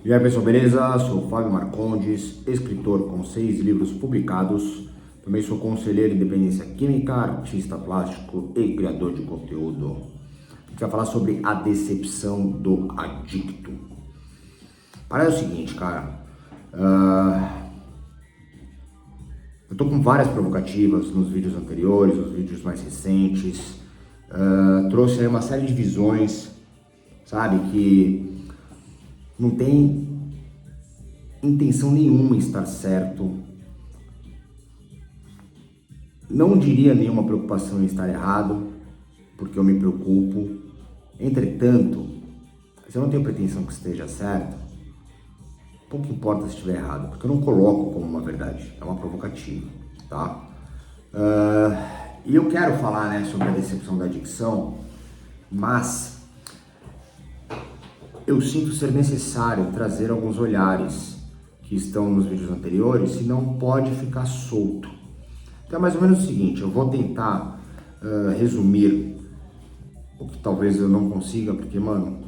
E aí pessoal, beleza? Sou o Fábio Marcondes, escritor com 6 livros publicados. Também sou conselheiro em dependência química, artista plástico e criador de conteúdo. A gente vai falar sobre a decepção do adicto. Parece o seguinte, cara. Eu tô com várias provocativas nos vídeos anteriores, nos vídeos mais recentes. Trouxe aí uma série de visões, sabe, que não tem intenção nenhuma em estar certo. Não diria nenhuma preocupação em estar errado, porque eu me preocupo. Entretanto, se eu não tenho pretensão que esteja certo, pouco importa se estiver errado, porque eu não coloco como uma verdade, é uma provocativa, tá? E eu quero falar, né, sobre a decepção da adicção, mas eu sinto ser necessário trazer alguns olhares que estão nos vídeos anteriores, e não pode ficar solto. Então é mais ou menos o seguinte, eu vou tentar resumir o que talvez eu não consiga, porque, mano,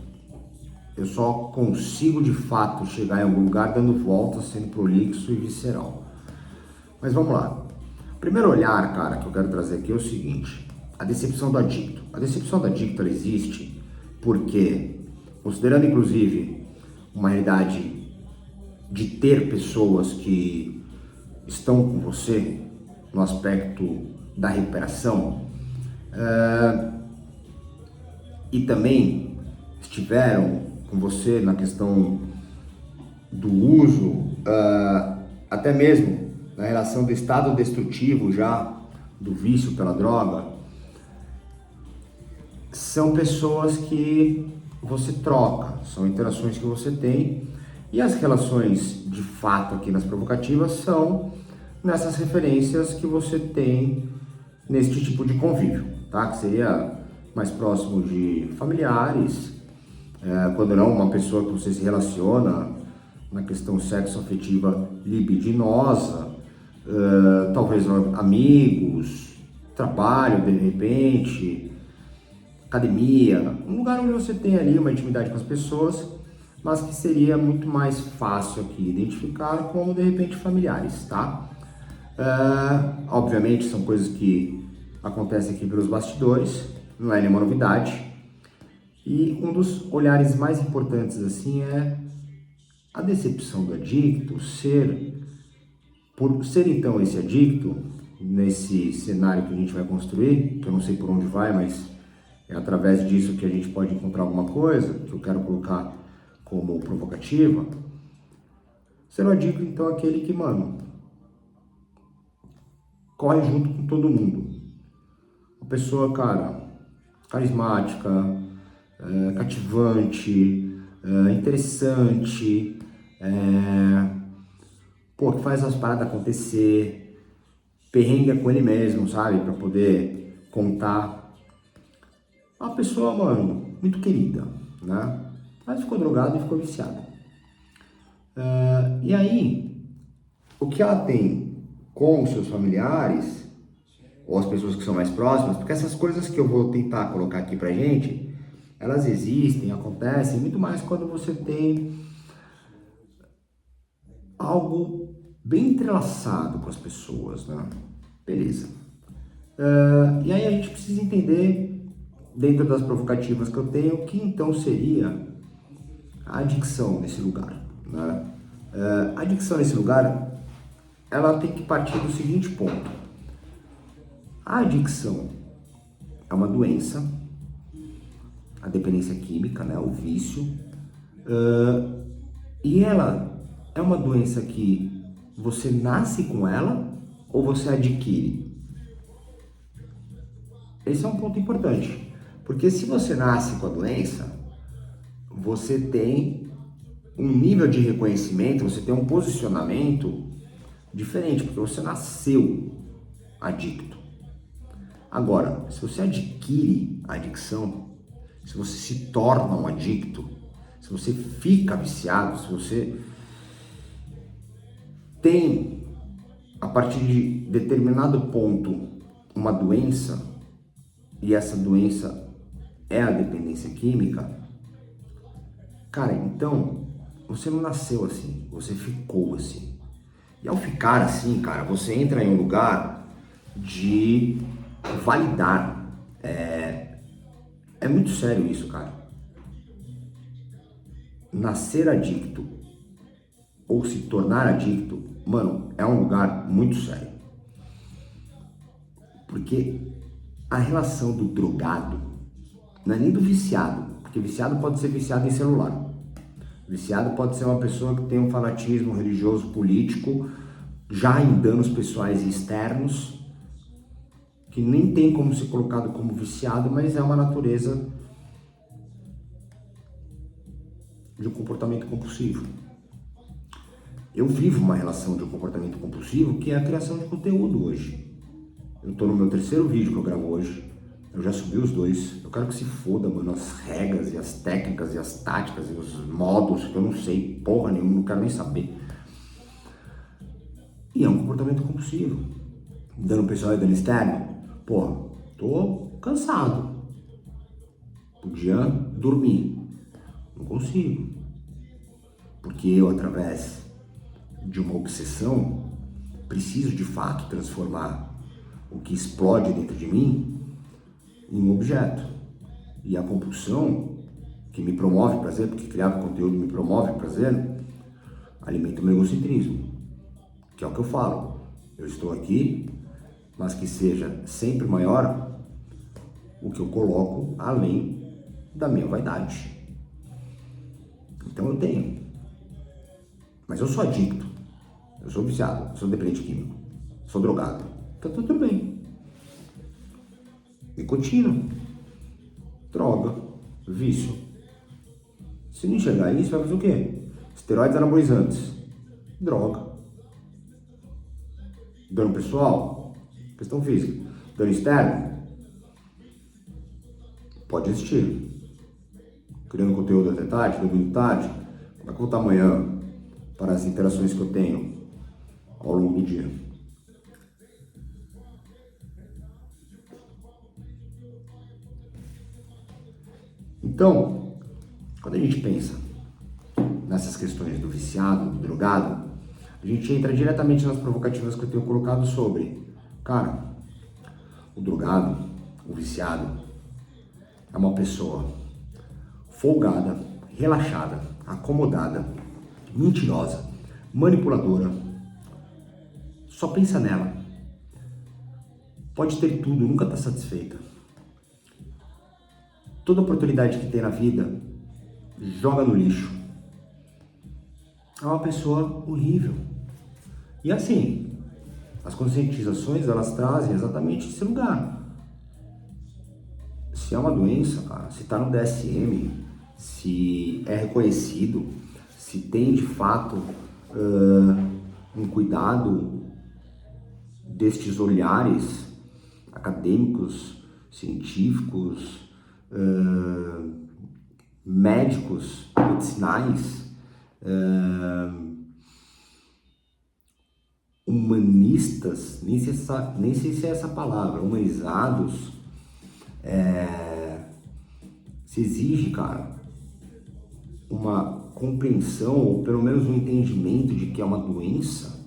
eu só consigo de fato chegar em algum lugar dando voltas, sendo prolixo e visceral. Mas vamos lá. O primeiro olhar, cara, que eu quero trazer aqui é o seguinte: a decepção do adicto. A decepção do adicto, ela existe porque, considerando inclusive uma realidade de ter pessoas que estão com você no aspecto da recuperação e também estiveram com você na questão do uso, até mesmo na relação do estado destrutivo já do vício pela droga, são pessoas que você troca, são interações que você tem, e as relações de fato aqui nas provocativas são nessas referências que você tem neste tipo de convívio, tá? Que seria mais próximo de familiares, quando não uma pessoa que você se relaciona na questão sexo-afetiva libidinosa, talvez amigos, trabalho de repente, academia, um lugar onde você tem ali uma intimidade com as pessoas, mas que seria muito mais fácil aqui identificar como de repente familiares, tá? Obviamente são coisas que acontecem aqui pelos bastidores, não é nenhuma novidade. E um dos olhares mais importantes assim é a decepção do adicto por ser então esse adicto, nesse cenário que a gente vai construir, que eu não sei por onde vai, mas é através disso que a gente pode encontrar alguma coisa, que eu quero colocar como provocativa. Ser o adicto então é aquele que, mano, corre junto com todo mundo. Uma pessoa, cara, carismática, cativante, interessante, que faz as paradas acontecer, perrenga com ele mesmo, sabe? Pra poder contar. Uma pessoa, mano, muito querida, né? Mas ficou drogada e ficou viciada. E aí, o que ela tem com os seus familiares, ou as pessoas que são mais próximas, porque essas coisas que eu vou tentar colocar aqui pra gente, elas existem, acontecem, muito mais quando você tem algo bem entrelaçado com as pessoas, né? Beleza. E aí a gente precisa entender, dentro das provocativas que eu tenho, o que então seria a adicção nesse lugar, né? A adicção nesse lugar, ela tem que partir do seguinte ponto: a adicção é uma doença, a dependência química, né, o vício, e ela é uma doença que você nasce com ela ou você adquire? Esse é um ponto importante, porque se você nasce com a doença, você tem um nível de reconhecimento, você tem um posicionamento diferente, porque você nasceu adicto. Agora, se você adquire a adicção, se você se torna um adicto, se você fica viciado, se você tem, a partir de determinado ponto, uma doença, e essa doença é a dependência química, cara, então você não nasceu assim, você ficou assim. E ao ficar assim, cara, você entra em um lugar de validar. É muito sério isso, cara. Nascer adicto ou se tornar adicto, mano, é um lugar muito sério. Porque a relação do drogado não é nem do viciado, porque viciado pode ser viciado em celular. Viciado pode ser uma pessoa que tem um fanatismo religioso, político, já em danos pessoais e externos, que nem tem como ser colocado como viciado, mas é uma natureza de um comportamento compulsivo. Eu vivo uma relação de um comportamento compulsivo que é a criação de conteúdo hoje. Eu tô no meu 3º vídeo que eu gravo hoje. Eu já subi os 2. Eu quero que se foda, mano, as regras e as técnicas e as táticas e os modos que eu não sei porra nenhuma, não quero nem saber. E é um comportamento compulsivo. Dano pessoal e dano externo. Porra, tô cansado. Podia dormir. Não consigo. Porque eu, através de uma obsessão, preciso de fato transformar o que explode dentro de mim em um objeto. E a compulsão, que me promove prazer, porque criar conteúdo me promove prazer, alimenta o meu egocentrismo, que é o que eu falo. Eu estou aqui, mas que seja sempre maior o que eu coloco além da minha vaidade. Então eu tenho. Mas eu sou adicto, eu sou viciado, eu sou dependente químico, sou drogado. Então tudo bem. Nicotina, droga, vício. Se não enxergar isso, vai fazer o quê? Esteroides anabolizantes, droga. Dano pessoal, questão física. Dano externo, pode existir. Criando conteúdo até tarde, dormindo tarde, como é que eu vou estar amanhã para as interações que eu tenho ao longo do dia? Então, quando a gente pensa nessas questões do viciado, do drogado, a gente entra diretamente nas provocativas que eu tenho colocado sobre, cara, o drogado, o viciado, é uma pessoa folgada, relaxada, acomodada, mentirosa, manipuladora, só pensa nela, pode ter tudo, nunca está satisfeita. Toda oportunidade que tem na vida, joga no lixo. É uma pessoa horrível. E assim, as conscientizações, elas trazem exatamente esse lugar. Se é uma doença, cara, se está no DSM, se é reconhecido, se tem de fato um cuidado destes olhares acadêmicos, científicos, médicos, medicinais, humanistas, nem sei se é essa palavra, humanizados, se exige, cara, uma compreensão, ou pelo menos um entendimento de que é uma doença,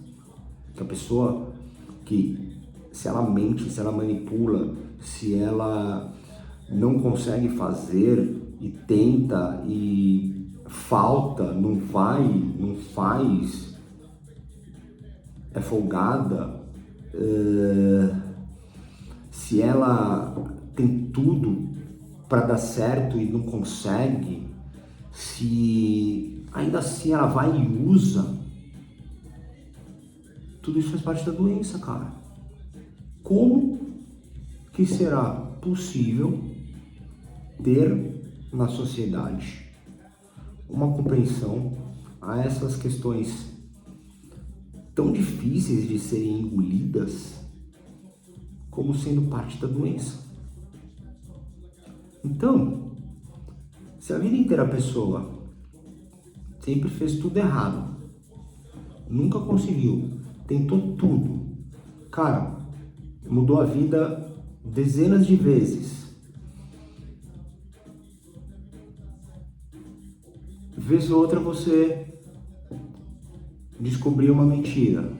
que a pessoa que, se ela mente, se ela manipula, se ela não consegue fazer e tenta e falta, não vai, não faz, é folgada, se ela tem tudo para dar certo e não consegue, se ainda assim ela vai e usa, tudo isso faz parte da doença, cara. Como que será possível ter na sociedade uma compreensão a essas questões tão difíceis de serem engolidas como sendo parte da doença? Então, se a vida inteira a pessoa sempre fez tudo errado, nunca conseguiu, tentou tudo, cara, mudou a vida dezenas de vezes, vez ou outra você descobriu uma mentira.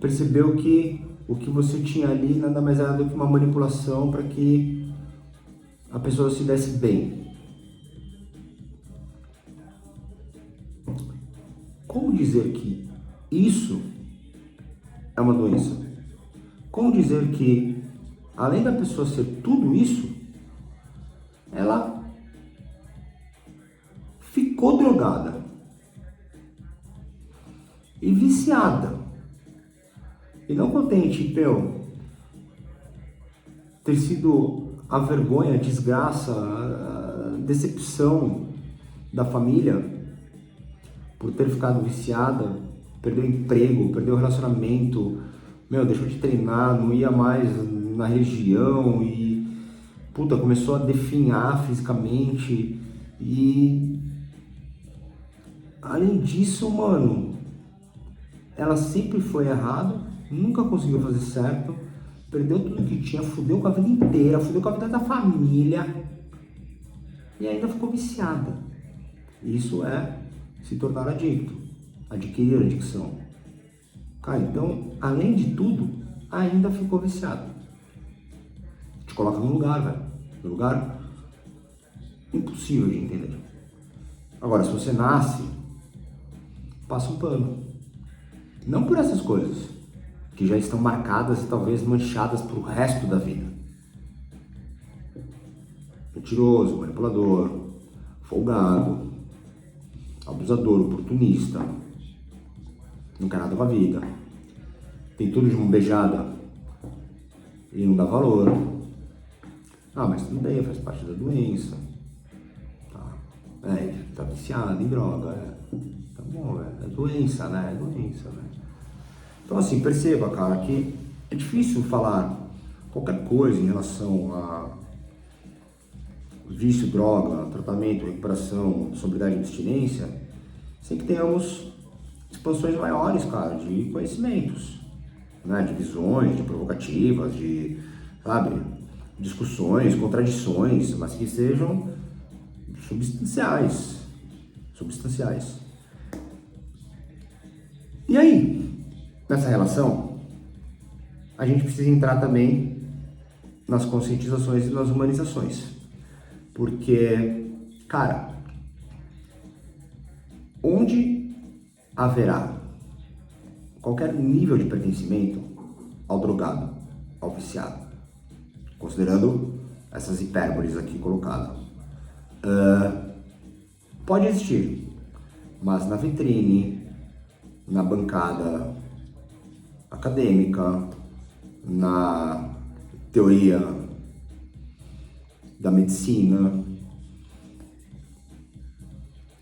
Percebeu que o que você tinha ali nada mais era do que uma manipulação para que a pessoa se desse bem. Como dizer que isso é uma doença? Como dizer que, além da pessoa ser tudo isso, ela ficou drogada e viciada? E não contente, ter sido a vergonha, a desgraça, a decepção da família por ter ficado viciada, perdeu o emprego, perdeu o relacionamento, deixou de treinar, não ia mais na região e, começou a definhar fisicamente e, além disso, ela sempre foi errada, nunca conseguiu fazer certo, perdeu tudo que tinha, fudeu com a vida inteira, fudeu com a vida da família e ainda ficou viciada. Isso é se tornar adicto, adquirir adicção. Cara, então, além de tudo, ainda ficou viciado. Te coloca num lugar, velho. Num lugar impossível de entender. Agora, se você nasce, passa um pano. Não por essas coisas, que já estão marcadas e talvez manchadas pro resto da vida. Mentiroso, manipulador, folgado, abusador, oportunista, não quer nada com a vida, tem tudo de mão beijada e não dá valor. Mas tudo bem, faz parte da doença. Tá viciado em droga, tá bom, é doença, né? É doença, né? Então assim, perceba, cara, que é difícil falar qualquer coisa em relação a vício, droga, tratamento, recuperação, sobriedade e abstinência, sem que tenhamos expansões maiores, cara, de conhecimentos, né? De visões, de provocativas, de, discussões, contradições, mas que sejam substanciais. E aí, nessa relação, a gente precisa entrar também nas conscientizações e nas humanizações. Porque, cara, onde haverá qualquer nível de pertencimento ao drogado, ao viciado, considerando essas hipérboles aqui colocadas, pode existir, mas na vitrine, na bancada acadêmica, na teoria da medicina,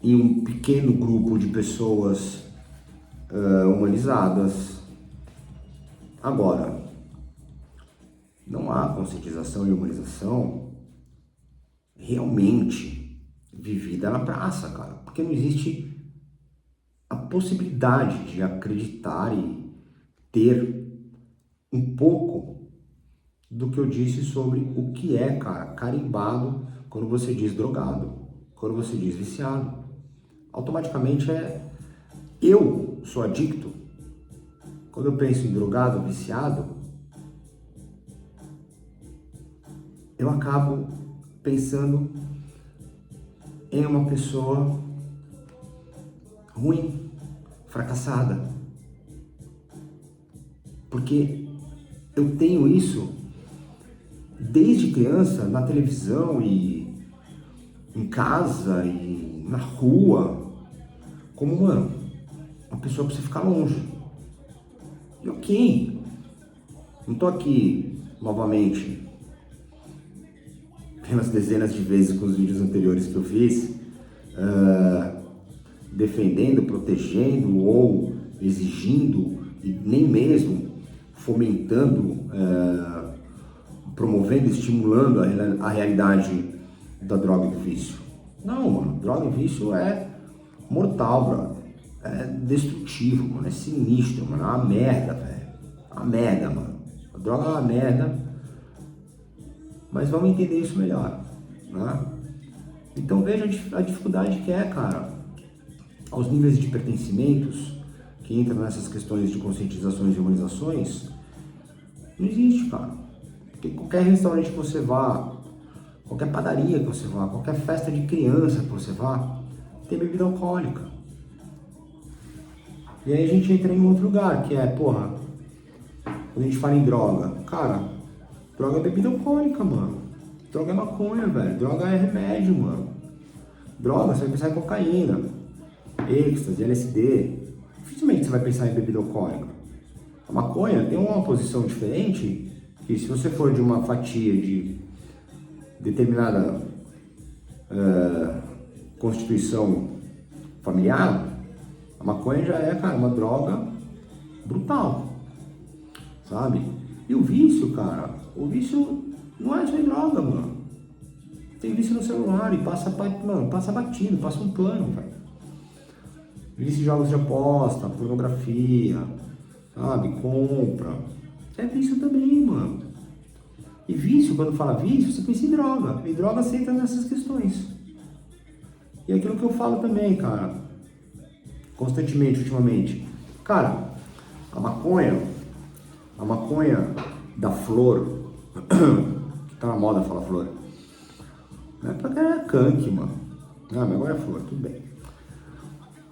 em um pequeno grupo de pessoas humanizadas. Agora, não há conscientização e humanização realmente vivida na praça, cara, porque não existe a possibilidade de acreditar e ter um pouco do que eu disse sobre o que é, cara, carimbado quando você diz drogado, quando você diz viciado. Automaticamente eu sou adicto. Quando eu penso em drogado, viciado, eu acabo pensando em uma pessoa ruim, fracassada. Porque eu tenho isso desde criança, na televisão e em casa e na rua, como, uma pessoa pra você ficar longe. E ok, não tô aqui novamente, pelas dezenas de vezes com os vídeos anteriores que eu fiz, defendendo, protegendo ou exigindo e nem mesmo fomentando, promovendo, estimulando a realidade da droga e do vício. Não, mano, droga e vício é mortal, brother. É destrutivo, mano, é sinistro, mano, é uma merda, velho. É uma merda, mano. A droga é uma merda, mas vamos entender isso melhor, né? Então veja a dificuldade que é, cara, aos níveis de pertencimentos, que entram nessas questões de conscientizações e humanizações, não existe, cara. Porque qualquer restaurante que você vá, qualquer padaria que você vá, qualquer festa de criança que você vá, tem bebida alcoólica. E aí a gente entra em um outro lugar, que é, porra, quando a gente fala em droga, cara, droga é bebida alcoólica, mano. Droga é maconha, velho. Droga é remédio, mano. Droga, você vai pensar em cocaína, êxtase, LSD. Dificilmente você vai pensar em bebida alcoólica. A maconha tem uma posição diferente, que se você for de uma fatia de determinada constituição familiar, a maconha já é, cara, uma droga brutal, sabe? E o vício, cara, o vício não é só em droga, mano. Tem vício no celular e passa batido, passa um pano, velho. Vício em jogos de aposta, pornografia, sabe? Compra. É vício também, mano. E vício, quando fala vício, você pensa em droga. E droga você entra nessas questões. E é aquilo que eu falo também, cara, constantemente, ultimamente. Cara, a maconha da flor, que tá na moda falar flor, não é pra ganhar canque, mano. Ah, mas agora é flor, tudo bem.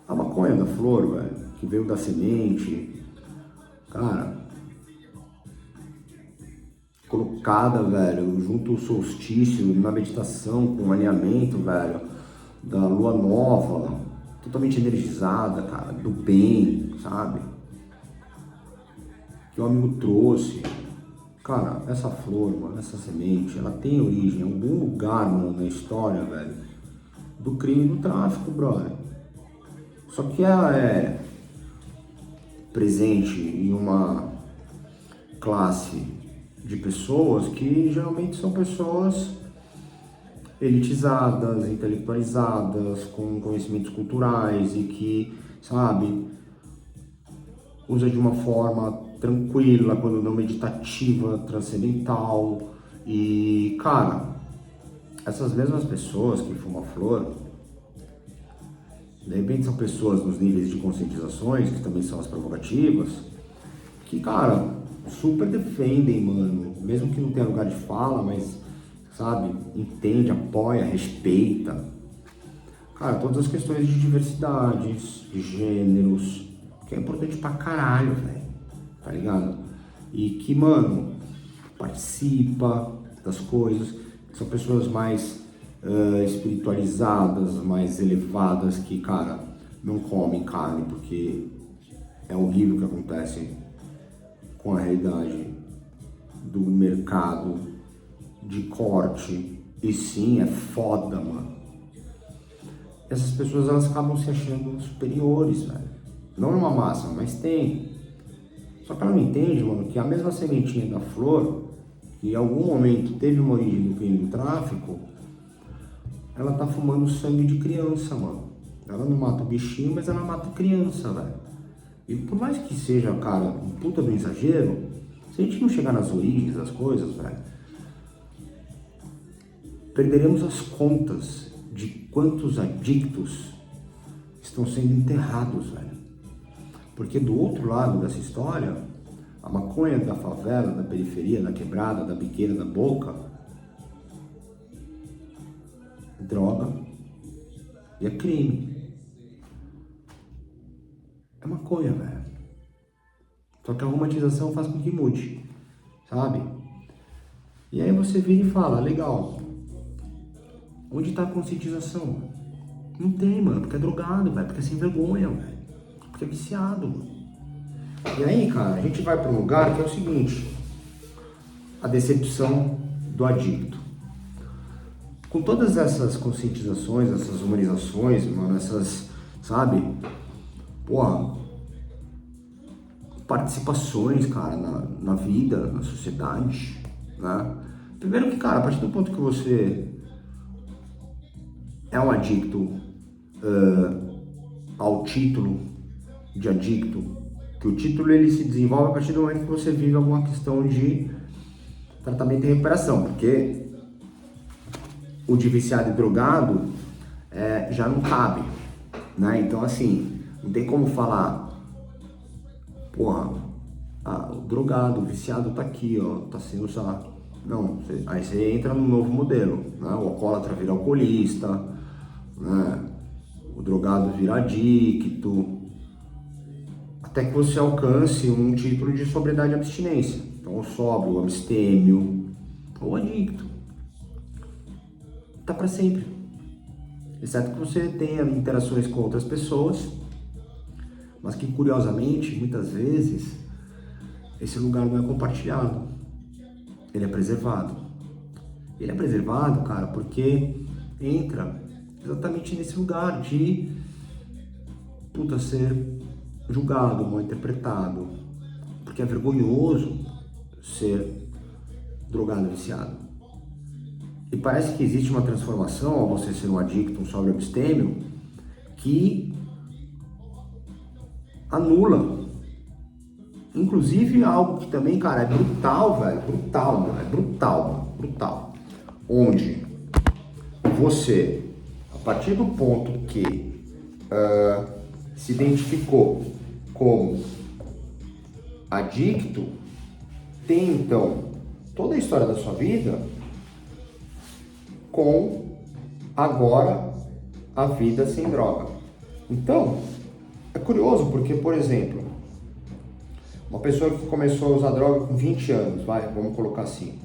A maconha da flor, velho, que veio da semente, cara, colocada, velho, junto ao solstício, na meditação, com o alinhamento, velho, da lua nova, totalmente energizada, cara, do bem, sabe? Que o amigo trouxe. Cara, essa flor, mano, essa semente, ela tem origem em algum lugar, mano, na história, velho, do crime e do tráfico, brother. Só que ela é presente em uma classe de pessoas que geralmente são pessoas elitizadas, intelectualizadas, com conhecimentos culturais e que, sabe, usa de uma forma tranquila, quando não meditativa, transcendental. E, cara, essas mesmas pessoas que fumam flor, de repente são pessoas nos níveis de conscientizações, que também são as provocativas, que, cara, super defendem, mano, mesmo que não tenha lugar de fala, mas, sabe, entende, apoia, respeita. Cara, todas as questões de diversidades, de gêneros, que é importante pra caralho, velho, tá ligado? E que, mano, participa das coisas, são pessoas mais espiritualizadas, mais elevadas, que, cara, não comem carne porque é horrível o que acontece com a realidade do mercado de corte. E sim, é foda, mano. Essas pessoas, elas acabam se achando superiores, velho. Não numa massa, mas tem. Só que ela não entende, mano, que a mesma sementinha da flor, que em algum momento teve uma origem do crime do tráfico, ela tá fumando sangue de criança, mano. Ela não mata o bichinho, mas ela mata a criança, velho. E por mais que seja, cara, um puta do exagero, se a gente não chegar nas origens das coisas, velho, perderemos as contas de quantos adictos estão sendo enterrados, velho. Porque do outro lado dessa história, a maconha da favela, da periferia, da quebrada, da biqueira, da boca, droga e é crime. É maconha, velho. Só que a romantização faz com que mude, sabe? E aí você vira e fala, legal, onde tá a conscientização? Não tem, mano, porque é drogado, velho, porque é sem vergonha, velho, porque é viciado, mano. E aí, cara, a gente vai para um lugar que é o seguinte, a decepção do adicto. Com todas essas conscientizações, essas humanizações, mano, essas, sabe, porra, participações, cara, na vida, na sociedade, né? Primeiro que, cara, a partir do ponto que você é um adicto ao título de adicto, que o título ele se desenvolve a partir do momento que você vive alguma questão de tratamento e recuperação, porque o de viciado e drogado já não cabe, né? Então, assim, não tem como falar, porra, o drogado, o viciado tá aqui, ó, tá sendo usado. Não, aí você entra num novo modelo, né? O alcoólatra vira alcoolista, né? O drogado vira adicto, até que você alcance um título de sobriedade e abstinência. Então, o sóbrio, o abstêmio, ou adicto. Tá para sempre. Exceto que você tenha interações com outras pessoas, mas que, curiosamente, muitas vezes, esse lugar não é compartilhado. Ele é preservado. Ele é preservado, cara, porque entra exatamente nesse lugar de ser julgado, mal interpretado. Porque é vergonhoso ser drogado, viciado. E parece que existe uma transformação ao você ser um adicto, um sóbrio abstêmio, que anula. Inclusive algo que também, cara, é brutal, velho. Brutal, mano. É brutal, mano. Brutal. Onde você, a partir do ponto que se identificou como adicto, tem então toda a história da sua vida com agora a vida sem droga. Então, é curioso porque, por exemplo, uma pessoa que começou a usar droga com 20 anos, vamos colocar assim,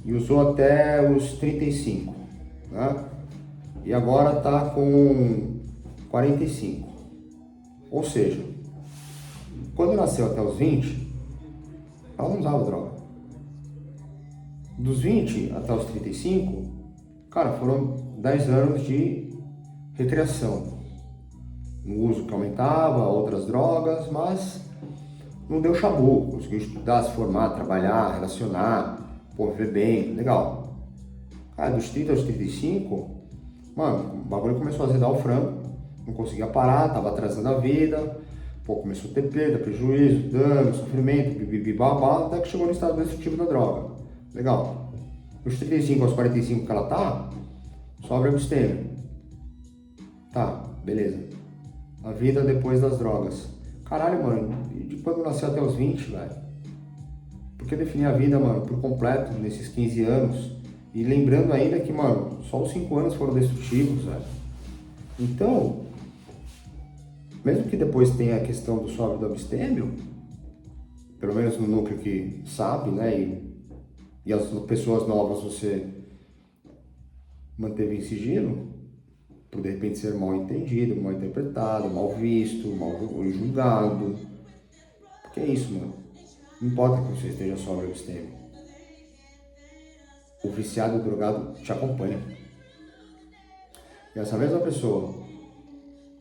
e usou até os 35, né? E agora está com 45. Ou seja, quando nasceu até os 20, ela não usava droga. Dos 20 até os 35, cara, foram 10 anos de recreação. Um uso que aumentava, outras drogas, mas não deu chabu. Conseguiu estudar, se formar, trabalhar, relacionar, viver bem, legal. Cara, dos 30 aos 35, mano, o bagulho começou a azedar o frango, não conseguia parar, tava atrasando a vida, começou a ter perda, prejuízo, dano, sofrimento, babá, até que chegou no estado destrutivo da droga. Legal. Dos 35 aos 45 que ela tá, sobra abstêmio. Tá, beleza. A vida depois das drogas. Caralho, mano, de quando nasceu até os 20, velho? Por que definir a vida, mano, por completo nesses 15 anos? E lembrando ainda que, mano, só os 5 anos foram destrutivos, velho. Então, mesmo que depois tenha a questão do sóbrio do abstêmio, pelo menos no núcleo que sabe, né, e as pessoas novas você manteve em sigilo, por de repente ser mal entendido, mal interpretado, mal visto, mal julgado. Porque é isso, mano. Não importa que você esteja sóbrio ou abstêmio. O viciado e o drogado te acompanham. E essa mesma pessoa,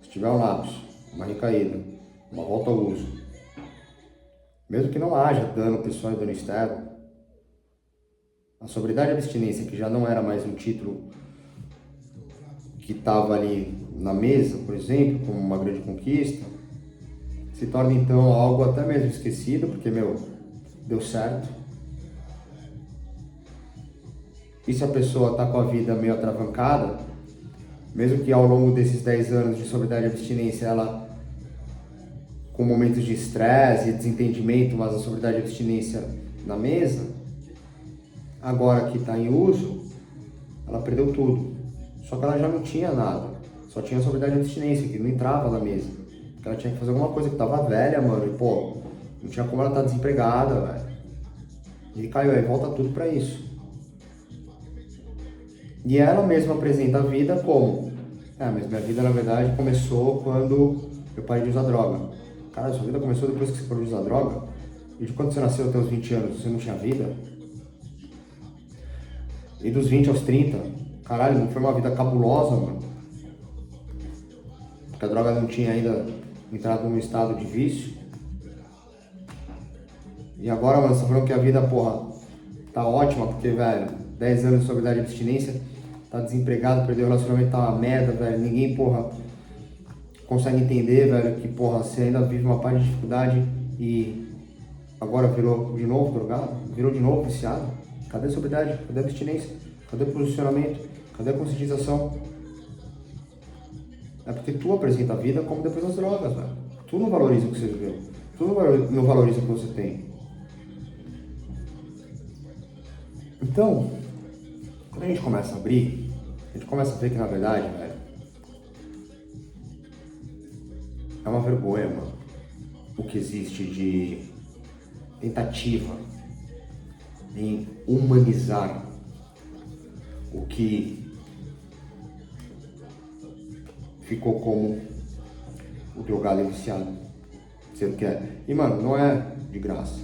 se tiver um lapso, uma recaída, uma volta ao uso, mesmo que não haja dano pessoal e dano externo, a sobriedade e a abstinência, que já não era mais um título que estava ali na mesa, por exemplo, como uma grande conquista, se torna então algo até mesmo esquecido, porque, deu certo. E se a pessoa está com a vida meio atravancada, mesmo que ao longo desses 10 anos de sobriedade e abstinência, ela, com momentos de estresse e desentendimento, mas a sobriedade e abstinência na mesa, agora que está em uso, ela perdeu tudo. Só que ela já não tinha nada, só tinha sobriedade e abstinência, que não entrava na mesa. Porque ela tinha que fazer alguma coisa que tava velha, mano, e não tinha como ela estar desempregada, velho. E caiu aí, volta tudo pra isso. E ela mesma apresenta a vida como? Mas minha vida, na verdade, começou quando eu parei de usar droga. Cara, sua vida começou depois que você parou de usar droga? E de quando você nasceu até os 20 anos, você não tinha vida? E dos 20 aos 30, caralho, não foi uma vida cabulosa, mano? Porque a droga não tinha ainda entrado num estado de vício. E agora, mano, você tá falando que a vida, tá ótima, porque, velho, 10 anos de sobriedade e abstinência, tá desempregado, perdeu o relacionamento, tá uma merda, velho. Ninguém, consegue entender, velho, que, você ainda vive uma parte de dificuldade e agora virou de novo drogado, virou de novo viciado. Cadê a sobriedade? Cadê a abstinência? Cadê o posicionamento? Cadê a conscientização? É porque tu apresenta a vida como depois das drogas, velho. Tu não valoriza o que você viveu. Tu não valoriza o que você tem. Então, quando a gente começa a abrir, a gente começa a ver que na verdade, velho, é uma vergonha, mano, o que existe de tentativa em humanizar o que ficou como o drogado e viciado. Você quer? E, mano, não é de graça.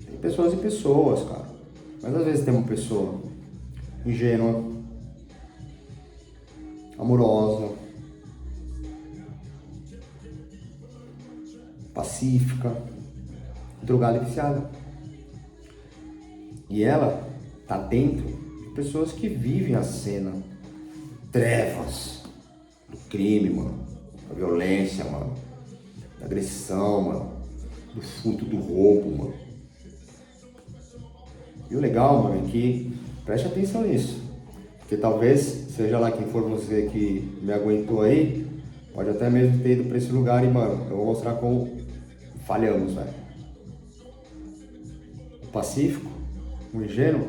Tem pessoas e pessoas, cara. Mas às vezes tem uma pessoa ingênua, amorosa, pacífica, drogada e viciada. E ela tá dentro de pessoas que vivem a cena, trevas do crime, mano, da violência, mano, da agressão, mano, do furto, do roubo, mano. E o legal, mano, é que preste atenção nisso, porque talvez, seja lá quem for você que me aguentou aí, pode até mesmo ter ido pra esse lugar e, mano, eu vou mostrar como falhamos, velho. O pacífico, o ingênuo,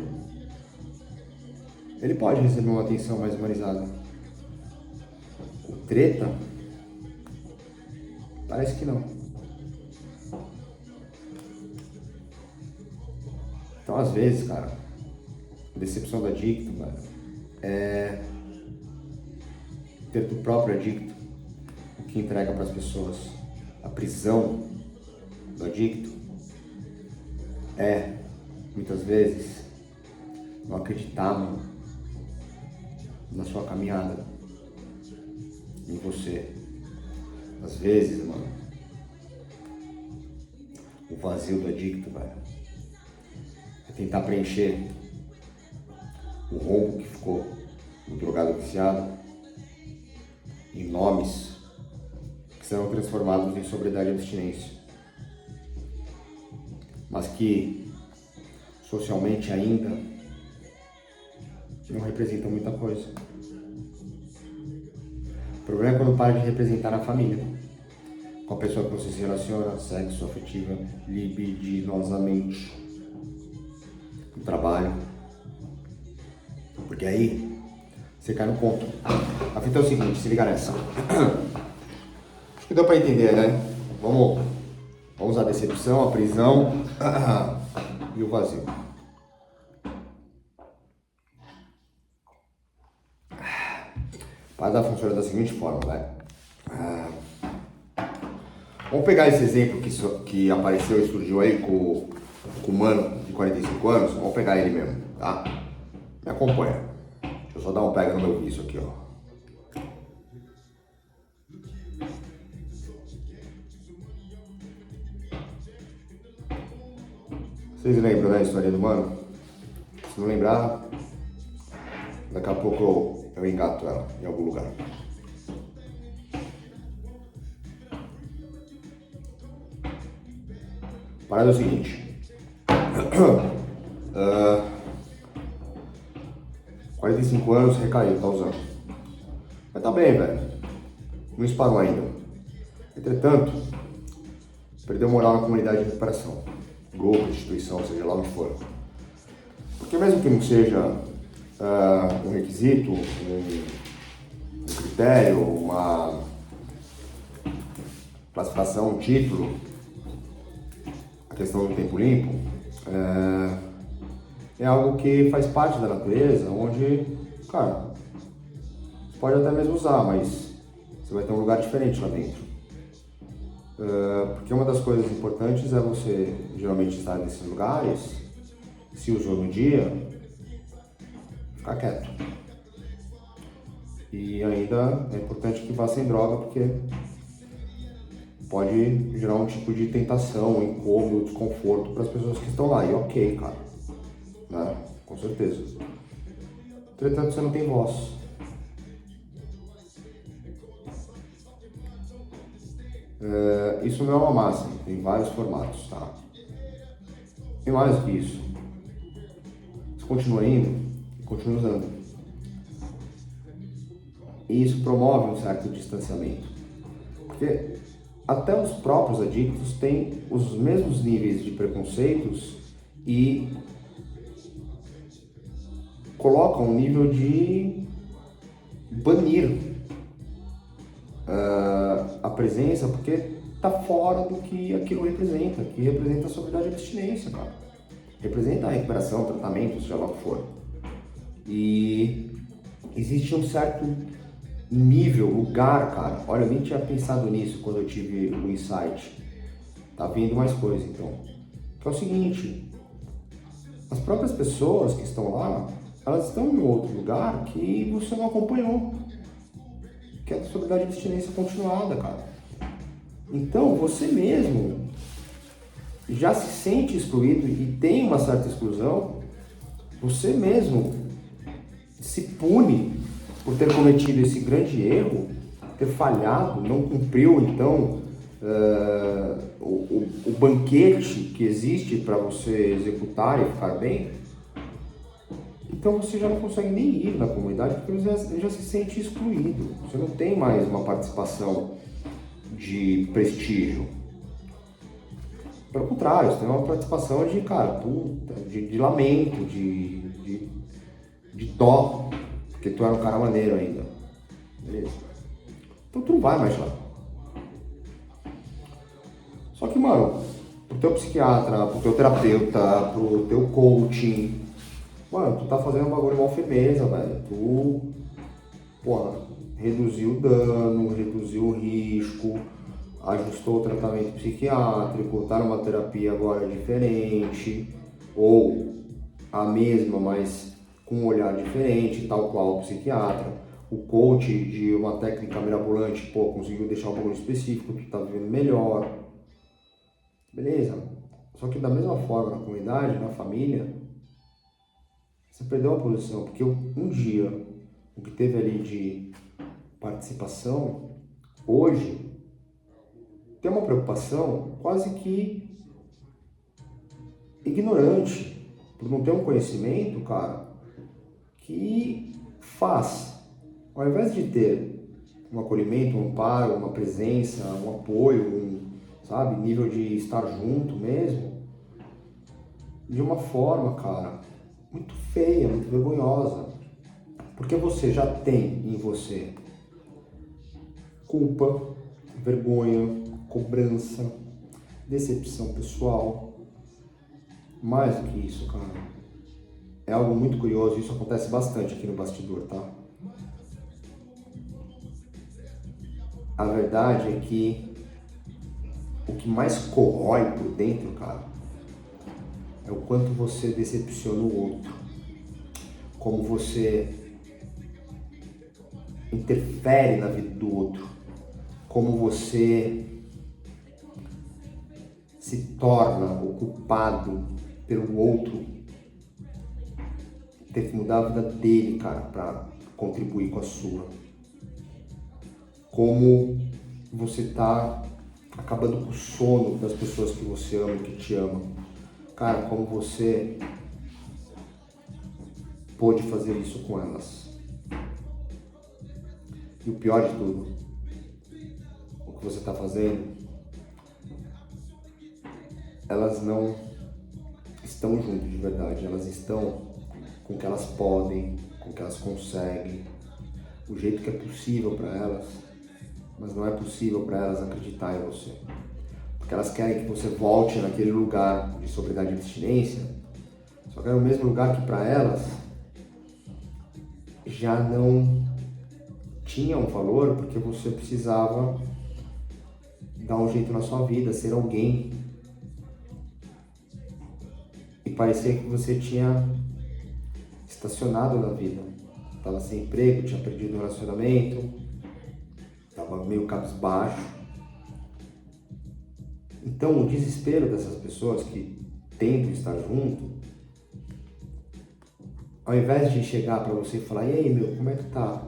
ele pode receber uma atenção mais humanizada. O treta, parece que não. Então, às vezes, cara, a decepção do adicto, velho, é ter do próprio adicto o que entrega para as pessoas. A prisão do adicto é, muitas vezes, não acreditar, mano, na sua caminhada, em você. Às vezes, mano, o vazio do adicto, velho, é tentar preencher o rombo que ficou no drogado viciado em nomes que serão transformados em sobriedade e abstinência, mas que socialmente ainda não representam muita coisa. O problema é quando para de representar a família, com a pessoa que você se relaciona sexo, afetiva, libidinosamente, no trabalho, porque aí você cai no ponto. A fita é o seguinte, se liga nessa. Acho que deu pra entender, né? Vamos usar a decepção, a prisão e o vazio. A parada funciona da seguinte forma, vai. Vamos pegar esse exemplo que apareceu e surgiu aí com o mano de 45 anos. Vamos pegar ele mesmo, tá? Me acompanha. Deixa eu só dar um pega no meu vício aqui, ó. Vocês lembram da história do mano? Se não lembrar, daqui a pouco eu engato ela em algum lugar. A parada é o seguinte. 45 anos, recaiu, tá usando. Mas tá bem, velho. Não disparou ainda. Entretanto, perdeu moral na comunidade de recuperação. Grupo, instituição, seja lá onde for. Porque mesmo que não seja um requisito, um critério, uma classificação, um título, a questão do tempo limpo, é algo que faz parte da natureza, onde, cara, você pode até mesmo usar, mas você vai ter um lugar diferente lá dentro. Porque uma das coisas importantes é você geralmente estar nesses lugares, se usou no dia, ficar quieto. E ainda é importante que vá sem droga, porque pode gerar um tipo de tentação, um incômodo, desconforto para as pessoas que estão lá. E ok, cara, né? Com certeza. Entretanto, você não tem voz. Isso não é uma máxima, tem vários formatos, tá? E mais do que isso, você continua indo e continua usando. E isso promove um certo distanciamento. Porque até os próprios adictos têm os mesmos níveis de preconceitos e colocam um nível de banir a presença, porque tá fora do que aquilo representa, que representa a sobriedade e abstinência, cara. Representa a recuperação, tratamento, seja lá o que for. E existe um certo nível, lugar, cara. Olha, eu nem tinha pensado nisso quando eu tive o insight. Tá vindo mais coisa, então. Que é o seguinte, as próprias pessoas que estão lá, elas estão em outro lugar que você não acompanhou. Que é a sobriedade e abstinência continuada, cara. Então, você mesmo já se sente excluído e tem uma certa exclusão, você mesmo se pune por ter cometido esse grande erro, ter falhado, não cumpriu, então, o banquete que existe para você executar e ficar bem. Então você já não consegue nem ir na comunidade porque você já se sente excluído. Você não tem mais uma participação de prestígio. Pelo contrário, você tem uma participação de, cara, de lamento, de dó, porque tu era um cara maneiro ainda. Beleza? Então tu não vai mais lá. Só que, mano, pro teu psiquiatra, pro teu terapeuta, pro teu coaching, mano, tu tá fazendo um bagulho mal firmeza, velho. Tu, porra, reduziu o dano, reduziu o risco, ajustou o tratamento psiquiátrico, tá numa terapia agora diferente, ou a mesma, mas com um olhar diferente, tal qual o psiquiatra. O coach de uma técnica mirabolante, pô, conseguiu deixar um bagulho específico, tu tá vivendo melhor. Beleza? Só que da mesma forma, na comunidade, na família, você perdeu a posição, porque um dia, o que teve ali de participação, hoje, tem uma preocupação quase que ignorante, por não ter um conhecimento, cara, que faz, ao invés de ter um acolhimento, um amparo, uma presença, um apoio, sabe, nível de estar junto mesmo, de uma forma, cara, muito feia, muito vergonhosa, porque você já tem em você culpa, vergonha, cobrança, decepção pessoal. Mais do que isso, cara, é algo muito curioso, isso acontece bastante aqui no bastidor, tá? A verdade é que o que mais corrói por dentro, cara, é o quanto você decepciona o outro, como você interfere na vida do outro, como você se torna o culpado pelo outro ter que mudar a vida dele, cara, para contribuir com a sua. Como você tá acabando com o sono das pessoas que você ama e que te amam. Cara, como você pôde fazer isso com elas. E o pior de tudo, o que você está fazendo, elas não estão juntas de verdade, elas estão com o que elas podem, com o que elas conseguem, o jeito que é possível para elas, mas não é possível para elas acreditar em você. Porque elas querem que você volte naquele lugar de sobriedade e abstinência, só que é o mesmo lugar que para elas já não tinha um valor, porque você precisava dar um jeito na sua vida, ser alguém. E parecia que você tinha estacionado na vida. Estava sem emprego, tinha perdido o relacionamento, estava meio cabisbaixo. Então o desespero dessas pessoas que tentam estar junto, ao invés de chegar para você e falar, e aí meu, como é que tá?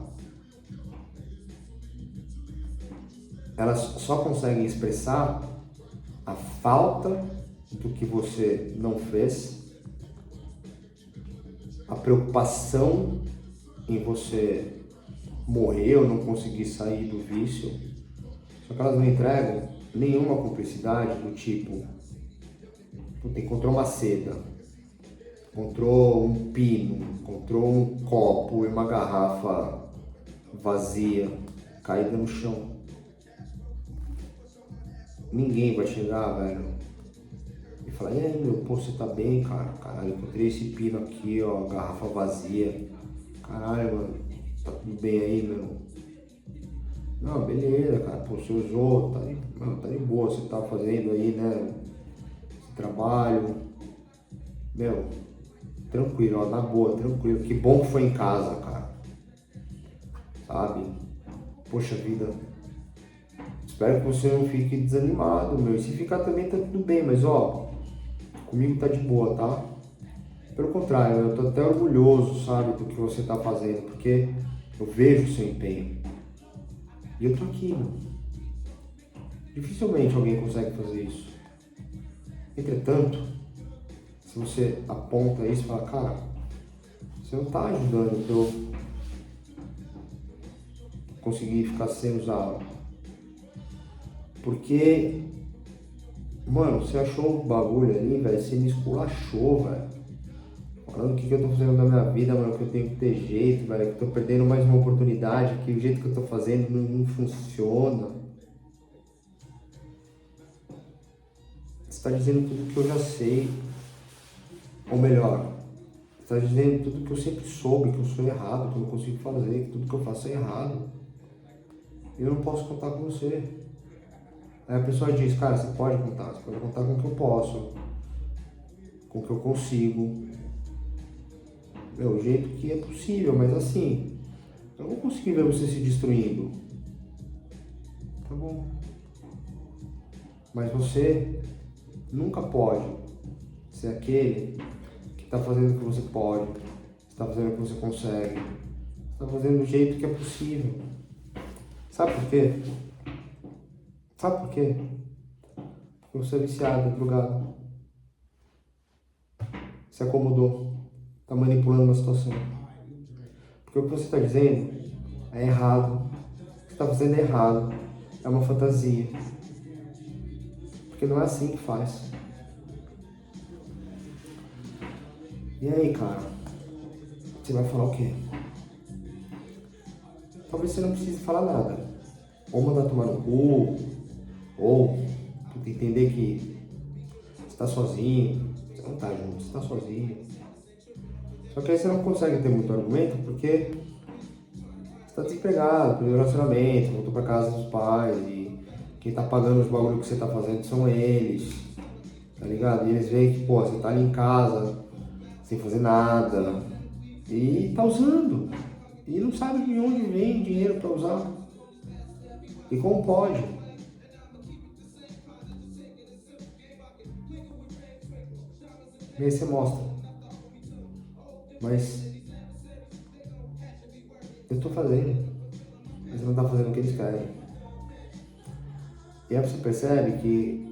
Elas só conseguem expressar a falta do que você não fez, a preocupação em você morrer ou não conseguir sair do vício. Só que elas não entregam nenhuma cumplicidade do tipo, puta, encontrou uma seda, encontrou um pino, encontrou um copo e uma garrafa vazia, caída no chão. Ninguém vai chegar, velho, e falar, e aí, meu, pô, você tá bem, cara? Caralho, encontrei esse pino aqui, ó, garrafa vazia. Caralho, mano, tá tudo bem aí, meu? Não, beleza, cara, pô, você usou, tá de boa, você tá fazendo aí, né, esse trabalho. Meu, tranquilo, ó, na boa, tranquilo. Que bom que foi em casa, cara. Sabe? Poxa vida. Espero que você não fique desanimado, meu. E se ficar também tá tudo bem, mas ó, comigo tá de boa, tá? Pelo contrário, eu tô até orgulhoso, sabe, do que você tá fazendo, porque eu vejo o seu empenho. E eu tô aqui, meu. Dificilmente alguém consegue fazer isso. Entretanto, se você aponta isso e fala, cara, você não tá ajudando eu conseguir ficar sem usá-lo. Porque, mano, você achou um bagulho ali, velho, você me esculachou, velho. Falando o que eu tô fazendo da minha vida, mano, que eu tenho que ter jeito, velho, que eu tô perdendo mais uma oportunidade, que o jeito que eu tô fazendo não funciona. Você tá dizendo tudo que eu já sei. Ou melhor, você tá dizendo tudo que eu sempre soube, que eu sou errado, que eu não consigo fazer, que tudo que eu faço é errado. E eu não posso contar com você. Aí a pessoa diz, cara, você pode contar com o que eu posso, com o que eu consigo. Meu, o jeito que é possível, mas assim, eu não vou conseguir ver você se destruindo. Tá bom. Mas você nunca pode ser aquele que está fazendo o que você pode, está fazendo o que você consegue, está fazendo do jeito que é possível. Sabe por quê? Sabe por quê? Porque você é viciado, é drogado. Se acomodou, está manipulando uma situação. Porque o que você está dizendo é errado. O que você está fazendo é errado. É uma fantasia. Porque não é assim que faz. E aí, cara? Você vai falar o quê? Talvez você não precise falar nada. Ou mandar tomar no cu, ou entender que você está sozinho. Você não está junto, você está sozinho. Só que aí você não consegue ter muito argumento porque você está desempregado, perdeu o relacionamento, voltou para casa dos pais e quem tá pagando os bagulhos que você tá fazendo são eles, tá ligado? E eles veem que, pô, você tá ali em casa, sem fazer nada e tá usando e não sabe de onde vem dinheiro para usar e como pode. E aí você mostra, mas eu tô fazendo, mas você não tá fazendo o que eles querem. E aí você percebe que,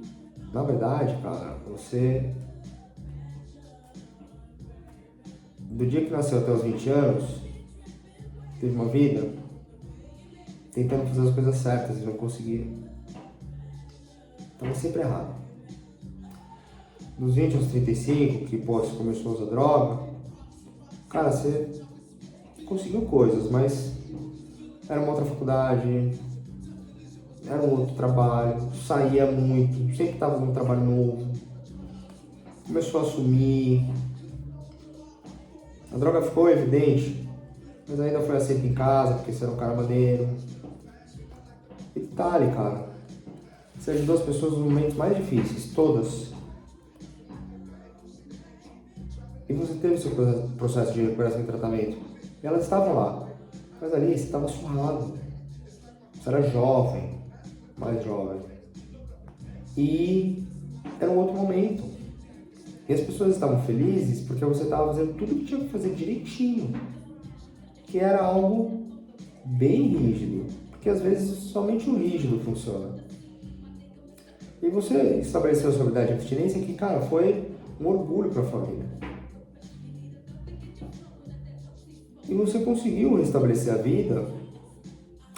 na verdade, cara, você, do dia que nasceu até os 20 anos, teve uma vida tentando fazer as coisas certas e não conseguia. Estava sempre errado. Dos 20 aos 35, que, pô, você começou a usar droga, cara, você conseguiu coisas, mas era uma outra faculdade, era um outro trabalho, saía muito, sempre estava num trabalho novo, começou a assumir, a droga ficou evidente, mas ainda foi aceito em casa, porque você era um cara maneiro. E detalhe, cara, você ajudou as pessoas nos momentos mais difíceis, todas. E você teve seu processo de recuperação e tratamento. E elas estavam lá, mas ali você estava surrado. Você era jovem, mais jovem. E era um outro momento. E as pessoas estavam felizes porque você estava fazendo tudo o que tinha que fazer direitinho. Que era algo bem rígido. Porque às vezes somente o rígido funciona. E você estabeleceu a sua habilidade de abstinência que, cara, foi um orgulho para a família. E você conseguiu restabelecer a vida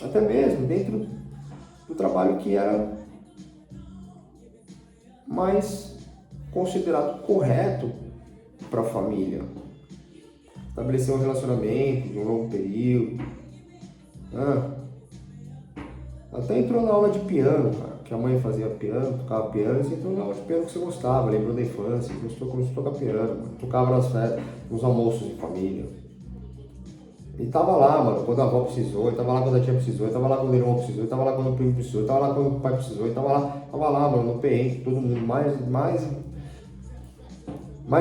até mesmo dentro do trabalho que era mais considerado correto para a família. Estabelecer um relacionamento de um longo período. Até entrou na aula de piano, cara, que a mãe fazia piano, tocava piano, e você entrou na aula de piano que você gostava, lembrou da infância, começou a tocar piano, mano. Tocava nas festas, nos almoços de família. E tava lá, mano, quando a avó precisou, e tava lá quando a tia precisou, e tava lá quando o irmão precisou, e tava lá quando o primo precisou, e tava lá quando o pai precisou, e tava lá, mano, no perrengue, todo mundo, mais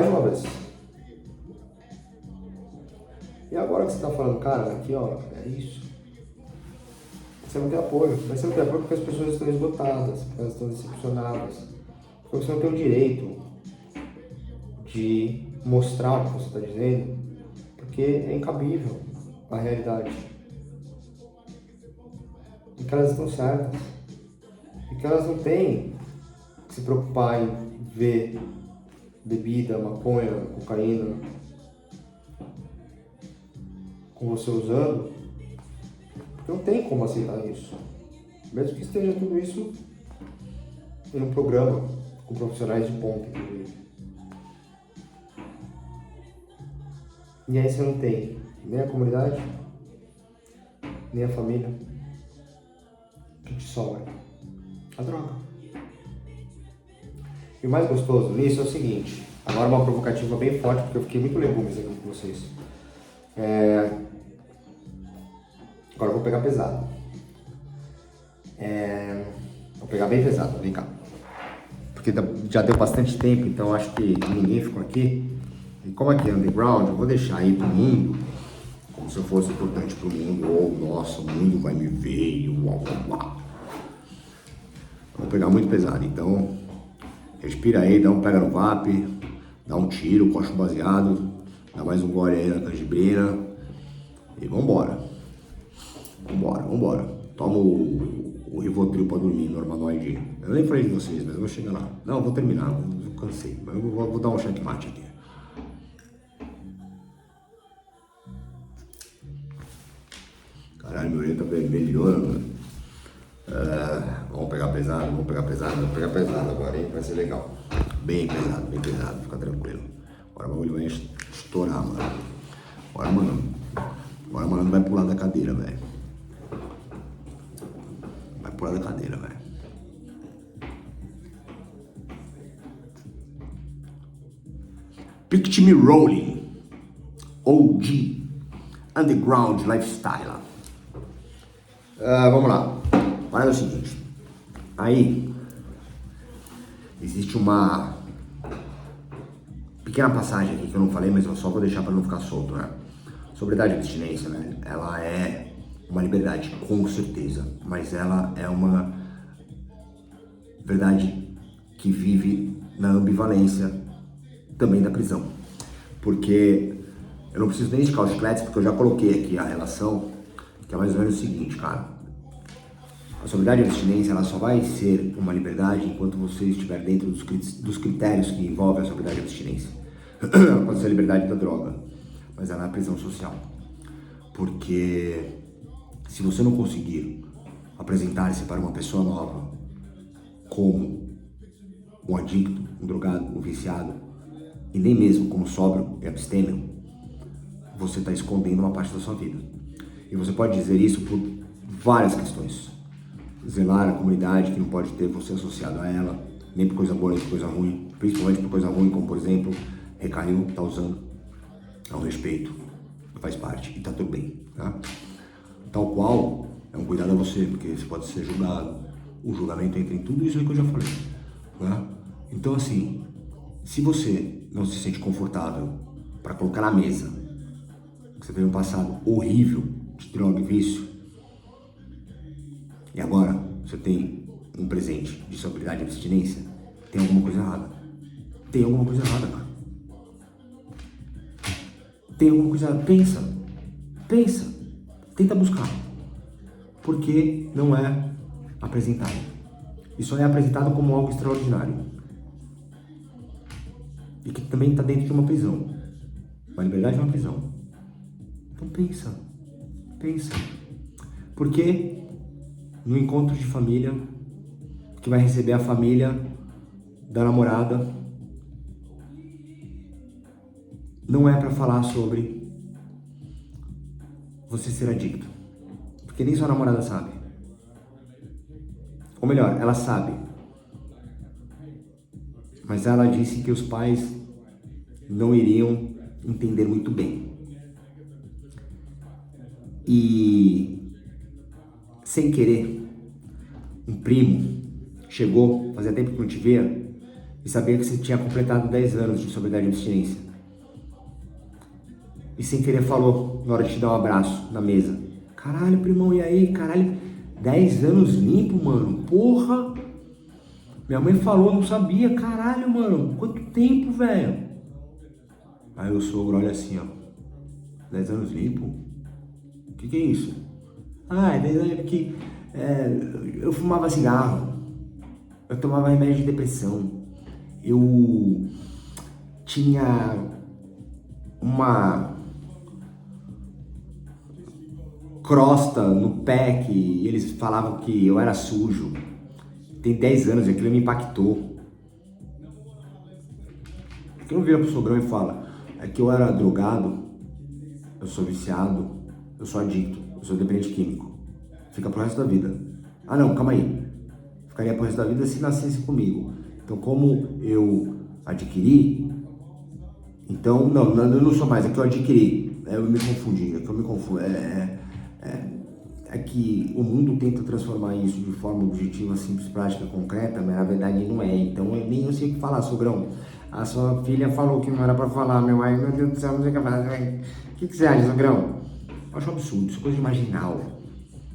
de uma vez. E agora que você tá falando, cara, aqui ó, é isso. Você não tem apoio, mas você não tem apoio porque as pessoas estão esgotadas, porque elas estão decepcionadas, porque você não tem o direito de mostrar o que você está dizendo, porque é incabível a realidade. E que elas estão certas. E que elas não têm que se preocupar em ver bebida, maconha, cocaína com você usando, porque não tem como aceitar isso. Mesmo que esteja tudo isso em um programa com profissionais de ponta, inclusive. E aí você não tem nem a comunidade, nem a família. O que te sobra? A droga. E o mais gostoso nisso é o seguinte, agora uma provocativa bem forte, porque eu fiquei muito legumes aqui com vocês. Agora eu vou pegar pesado. Vou pegar bem pesado, vem cá. Porque já deu bastante tempo, então acho que ninguém ficou aqui. E como aqui é underground, eu vou deixar aí pro mundo, como se eu fosse importante pro mundo, ou nossa, o mundo vai me ver, e uau, uau, uau. Vou pegar muito pesado, então respira aí, pega no vape, dá um tiro, coxa um baseado, dá mais um gole aí na canjibrina e vambora. Vambora. Toma o Rivotril pra dormir, Normanoide. Eu nem falei de vocês, mas eu vou chegar lá. Não, eu vou terminar, eu cansei. Mas eu vou dar um checkmate aqui. Caralho, meu olho tá vermelhando, mano. Vamos pegar pesado agora, hein? Vai ser legal. Bem pesado, fica tranquilo. Agora o bagulho vai estourar, mano. Agora, mano, não vai pular da cadeira, velho. Vai pular da cadeira, velho. Picture Me Rolling. OG. Underground Lifestyle. Vamos lá. Olha o seguinte. Aí existe uma pequena passagem aqui que eu não falei, mas eu só vou deixar para não ficar solto, né? Sobriedade e abstinência, né? Ela é uma liberdade, com certeza, mas ela é uma verdade que vive na ambivalência também da prisão. Porque eu não preciso nem esticar os chicletes, porque eu já coloquei aqui a relação, que é mais ou menos o seguinte, cara. A sobriedade e a abstinência, ela só vai ser uma liberdade enquanto você estiver dentro dos critérios que envolvem a sobriedade e a abstinência. Ela pode ser a liberdade da droga, mas ela é a prisão social. Porque se você não conseguir apresentar-se para uma pessoa nova como um adicto, um drogado, um viciado, e nem mesmo como sóbrio e abstêmio, você está escondendo uma parte da sua vida. E você pode dizer isso por várias questões. Zelar a comunidade, que não pode ter você associado a ela, nem por coisa boa, nem por coisa ruim, principalmente por coisa ruim, como por exemplo, recaiu, tá usando, é um respeito, faz parte e tá tudo bem, tá? Tal qual é um cuidado a você, porque você pode ser julgado, o julgamento entra em tudo isso aí que eu já falei, né? Então assim, se você não se sente confortável para colocar na mesa que você teve um passado horrível de droga e vício, e agora você tem um presente de sobriedade e abstinência, tem alguma coisa errada. Tem alguma coisa errada, cara. Tem alguma coisa errada. Pensa. Tenta buscar. Porque não é apresentado. E só é apresentado como algo extraordinário. E que também está dentro de uma prisão. Uma liberdade é uma prisão. Então pensa. Porque no encontro de família, que vai receber a família da namorada, não é para falar sobre você ser adicto. Porque nem sua namorada sabe. Ou melhor, ela sabe. Mas ela disse que os pais não iriam entender muito bem. E, sem querer, um primo chegou, fazia tempo que não te via, e sabia que você tinha completado 10 anos de sobriedade e abstinência. E sem querer falou, na hora de te dar um abraço na mesa: caralho, primão, e aí? Caralho, 10 anos limpo, mano? Porra! Minha mãe falou, não sabia. Caralho, mano, quanto tempo, velho? Aí o sogro olha assim, ó: 10 anos limpo? O que é isso? Ah, é 10 anos porque eu fumava cigarro, eu tomava remédio de depressão, eu tinha uma crosta no pé que eles falavam que eu era sujo. Tem 10 anos e aquilo me impactou. Porque não vira pro sogrão e fala: é que eu era drogado, eu sou viciado, eu sou adicto, eu sou dependente químico. Fica pro resto da vida. Ah não, calma aí. Ficaria pro resto da vida se nascesse comigo. Então como eu adquiri, então não, eu não sou mais, é que eu adquiri. Eu me confundi, é que eu me confundo. É que o mundo tenta transformar isso de forma objetiva, simples, prática, concreta, mas na verdade não é. Então eu nem sei o que falar, sogrão. A sua filha falou que não era pra falar, meu. Ai, meu Deus do céu, não sei o que falar. O que você acha, sogrão? Eu acho um absurdo, isso é coisa de marginal.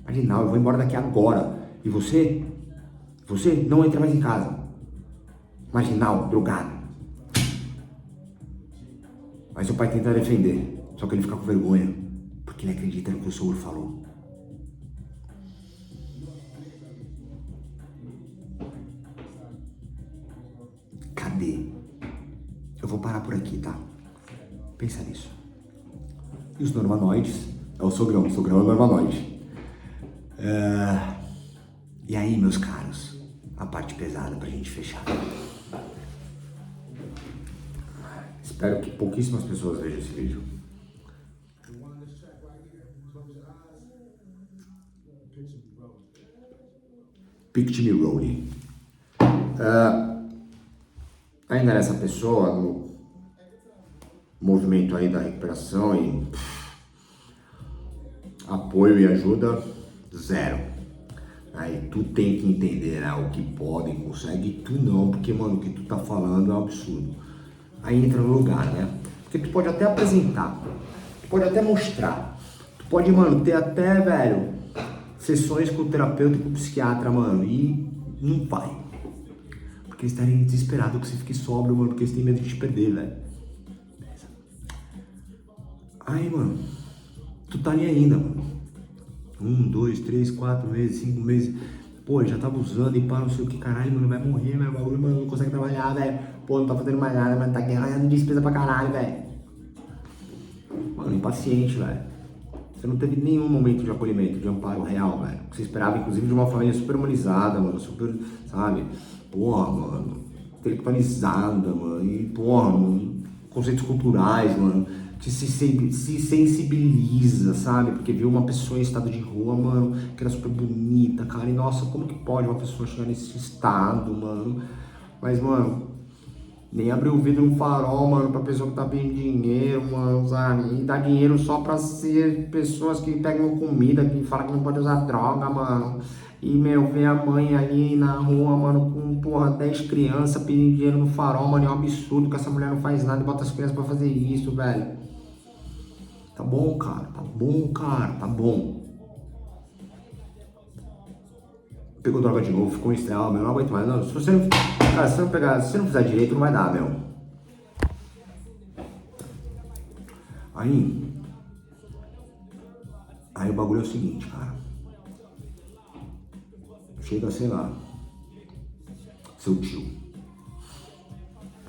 Marginal, eu vou embora daqui agora. E você? Você não entra mais em casa. Marginal, drogado. Mas o pai tenta defender, só que ele fica com vergonha, porque ele acredita no que o sogro falou. Cadê? Eu vou parar por aqui, tá? Pensa nisso. E os normanoides? É o sogrão é o normanoide. E aí, meus caros, a parte pesada pra gente fechar. Espero que pouquíssimas pessoas vejam esse vídeo. Picture me rolling. Ainda nessa pessoa, no movimento aí da recuperação e apoio e ajuda, zero. Aí tu tem que entender, né, o que pode e consegue, e tu não, porque, mano, o que tu tá falando é um absurdo. Aí entra no lugar, né? Porque tu pode até apresentar, tu pode até mostrar, tu pode, mano, ter até, velho, sessões com o terapeuta e com o psiquiatra, mano, e não vai. Porque eles estarem desesperados que você fique sóbrio, mano, porque eles têm medo de te perder, velho. Aí, mano, tu tá ali ainda, mano. 1, 2, 3, 4 meses, 5 meses. Pô, já tava usando e pá, não sei o que, caralho, mano, vai morrer, meu bagulho, mano, não consegue trabalhar, velho. Pô, não tá fazendo mais nada, mano, tá ganhando despesa pra caralho, velho. Mano, impaciente, velho. Você não teve nenhum momento de acolhimento, de amparo real, velho. Você esperava, inclusive, de uma família super humanizada, mano, super, sabe? Porra, mano, intelectualizada, mano, e porra, mano, conceitos culturais, mano, que se sensibiliza, sabe? Porque viu uma pessoa em estado de rua, mano, que era super bonita, cara, e nossa, como que pode uma pessoa chegar nesse estado, mano? Mas, mano, nem abrir o vidro no farol, mano, pra pessoa que tá pedindo dinheiro, mano, sabe? E dá dinheiro só pra ser pessoas que pegam comida, que falam que não pode usar droga, mano. E, meu, ver a mãe ali na rua, mano, com, porra, 10 crianças pedindo dinheiro no farol, mano, é um absurdo que essa mulher não faz nada e bota as crianças pra fazer isso, velho. Tá bom, cara, tá bom, cara, tá bom. Pegou droga de novo, ficou em estrela, meu, não aguento mais. Não, se você não, cara, se você não fizer direito, não vai dar, meu. Aí o bagulho é o seguinte, cara. Chega, sei lá, seu tio.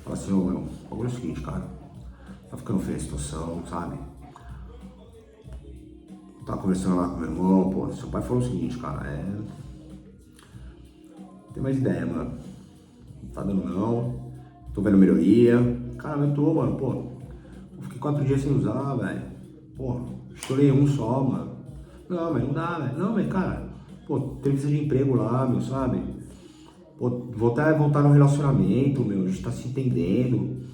Fala assim, ô, meu, o bagulho é o seguinte, cara. Tá ficando feia a situação, sabe? Tava conversando lá com meu irmão, pô, seu pai falou o seguinte, cara, tem mais ideia, mano. Não tá dando não. Tô vendo melhoria. Cara, eu tô, mano, pô. Eu fiquei 4 dias sem usar, velho. Pô, estourei um só, mano. Não, mas não dá, velho. Não, mas, cara, pô, entrevista de emprego lá, meu, sabe? Pô, vou até voltar no relacionamento, meu. A gente tá se entendendo.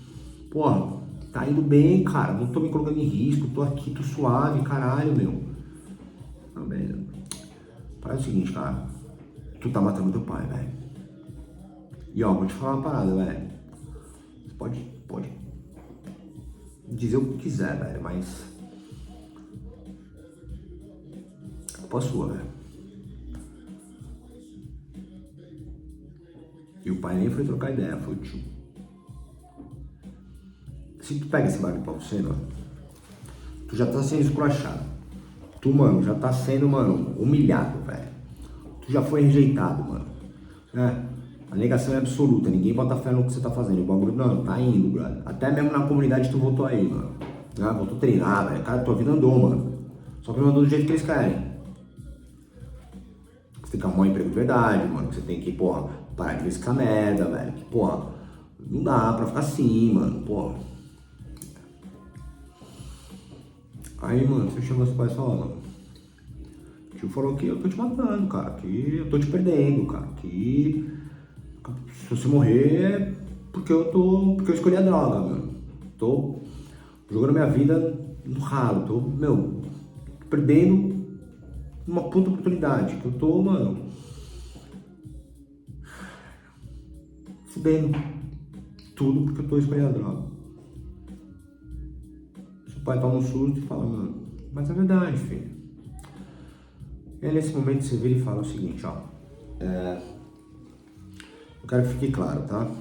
Pô, tá indo bem, cara. Não tô me colocando em risco. Tô aqui, tô suave, caralho, meu. Não, velho. Parece o seguinte, cara. Tu tá matando teu pai, velho. E ó, vou te falar uma parada, velho. Você pode dizer o que quiser, velho, mas a culpa é sua, velho. E o pai nem foi trocar ideia, foi o tio. Se tu pega esse bagulho pra você, mano, tu já tá sendo esculachado. Tu, mano, já tá sendo, mano, humilhado, velho. Tu já foi rejeitado, mano. Né? A negação é absoluta, ninguém bota fé no que você tá fazendo. O bagulho, não, tá indo, brother. Até mesmo na comunidade tu voltou aí, mano. Né? Voltou a treinar, velho. Cara, tua vida andou, mano. Só que não andou do jeito que eles querem. Você tem que arrumar um emprego de verdade, mano. Você tem que, porra, parar de ver essa merda, velho. Que, porra, não dá pra ficar assim, mano, porra. Aí, mano, você chama os pais e fala, mano. O tio falou que eu tô te matando, cara. Que eu tô te perdendo, cara. Que se você morrer é porque eu escolhi a droga, mano. Tô jogando minha vida no ralo. Tô, meu, perdendo uma puta oportunidade. Que eu tô, mano, fudendo tudo porque eu tô escolhendo a droga. Seu pai toma um susto e fala, mano, mas é verdade, filho. E aí nesse momento você vira e fala o seguinte, ó. Eu quero que fique claro, tá?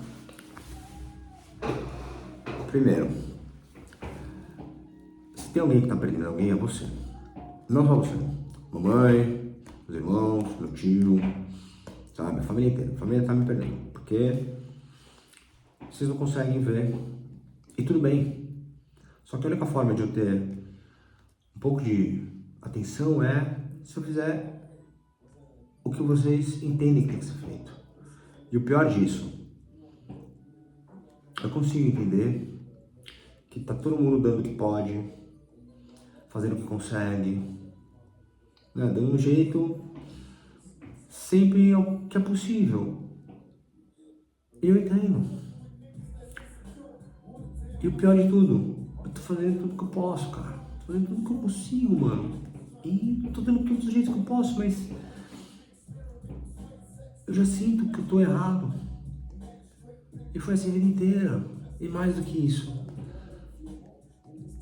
Primeiro, se tem alguém que tá perdendo alguém, é você. Não só você. Mamãe, meus irmãos, meu tio, sabe? A família inteira. A família tá me perdendo. Porque vocês não conseguem ver. E tudo bem. Só que a única forma de eu ter um pouco de atenção é se eu fizer o que vocês entendem que tem que ser feito. E o pior disso, eu consigo entender que tá todo mundo dando o que pode, fazendo o que consegue, né? Dando um jeito sempre o que é possível. Eu entendo. E o pior de tudo, eu tô fazendo tudo que eu posso, cara. Tô fazendo tudo que eu consigo, mano. E tô dando todos os jeitos que eu posso, mas eu já sinto que eu tô errado. E foi assim a vida inteira. E mais do que isso,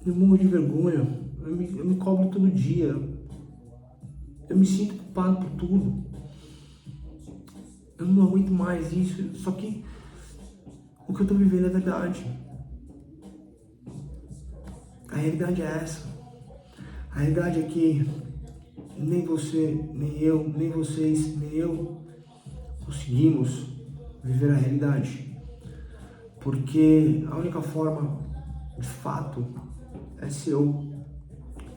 eu morro de vergonha. Eu me cobro todo dia. Eu me sinto culpado por tudo. Eu não aguento mais isso. Só que o que eu tô vivendo é verdade. A realidade é essa. A realidade é que nem você, nem eu, nem vocês, nem eu conseguimos viver a realidade. Porque a única forma, de fato, é se eu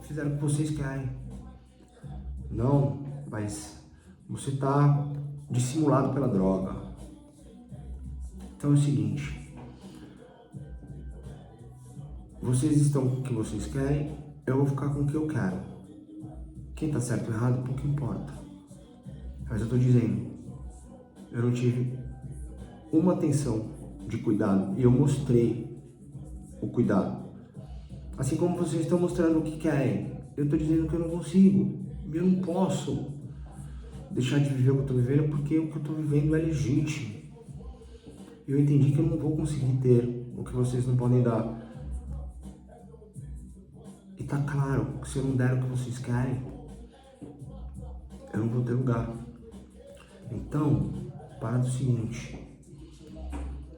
fizer o que vocês querem. Não, mas você está dissimulado pela droga. Então é o seguinte, vocês estão com o que vocês querem, eu vou ficar com o que eu quero. Quem tá certo ou errado, pouco importa. Mas eu tô dizendo, eu não tive uma atenção de cuidado e eu mostrei o cuidado. Assim como vocês estão mostrando o que querem, eu tô dizendo que eu não consigo. Eu não posso deixar de viver o que eu tô vivendo porque o que eu tô vivendo é legítimo. Eu entendi que eu não vou conseguir ter o que vocês não podem dar. E tá claro que se eu não der o que vocês querem, eu não vou ter lugar. Então, para do seguinte,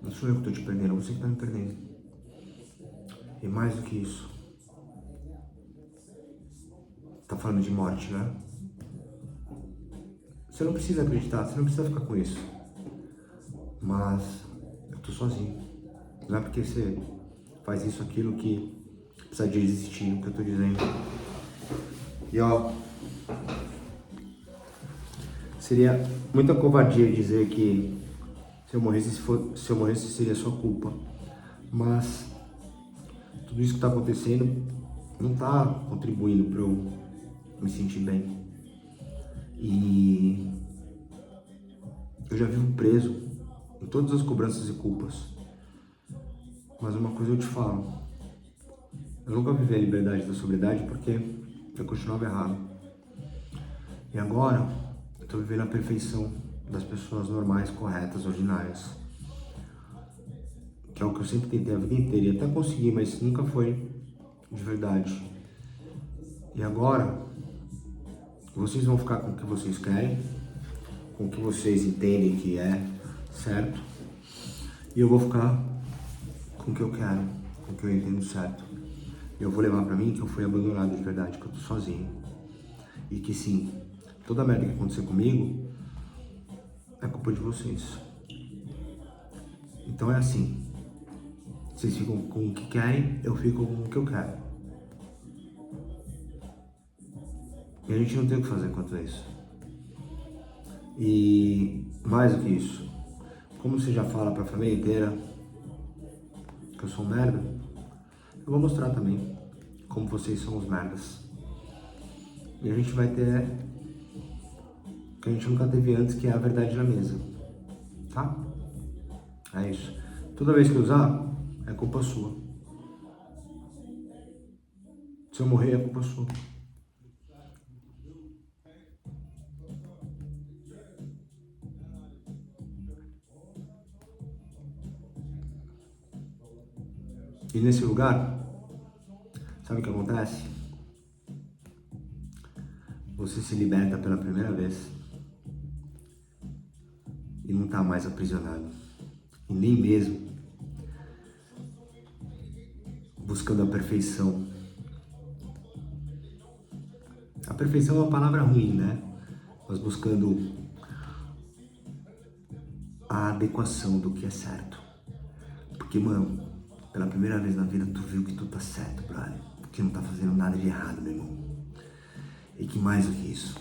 não sou eu que tô te perdendo, é você que tá me perdendo. E mais do que isso, tá falando de morte, né? Você não precisa acreditar, você não precisa ficar com isso. Mas eu tô sozinho. Não é porque você faz isso, aquilo que precisa de existir, o que eu tô dizendo. E ó, seria muita covardia dizer que se eu morresse seria sua culpa. Mas tudo isso que está acontecendo não está contribuindo para eu me sentir bem. E eu já vivo preso em todas as cobranças e culpas. Mas uma coisa eu te falo, eu nunca vivi a liberdade da sobriedade porque eu continuava errado. E agora eu tô vivendo a perfeição das pessoas normais, corretas, ordinárias. Que é o que eu sempre tentei a vida inteira e até consegui, mas nunca foi de verdade. E agora vocês vão ficar com o que vocês querem, com o que vocês entendem que é certo. E eu vou ficar com o que eu quero, com o que eu entendo certo. E eu vou levar pra mim que eu fui abandonado de verdade, que eu tô sozinho. E que sim, toda a merda que acontecer comigo é culpa de vocês. Então é assim, vocês ficam com o que querem, eu fico com o que eu quero. E a gente não tem o que fazer quanto a isso. E mais do que isso, como você já fala pra família inteira que eu sou um merda, eu vou mostrar também como vocês são os merdas. E a gente vai ter o que a gente nunca teve antes, que é a verdade na mesa. Tá? É isso. Toda vez que eu usar, é culpa sua. Se eu morrer, é culpa sua. E nesse lugar, sabe o que acontece? Você se liberta pela primeira vez e não tá mais aprisionado. E nem mesmo buscando a perfeição. A perfeição é uma palavra ruim, né? Mas buscando a adequação do que é certo. Porque, mano, pela primeira vez na vida tu viu que tu tá certo, brother. Que não tá fazendo nada de errado, meu irmão. E que mais do que isso,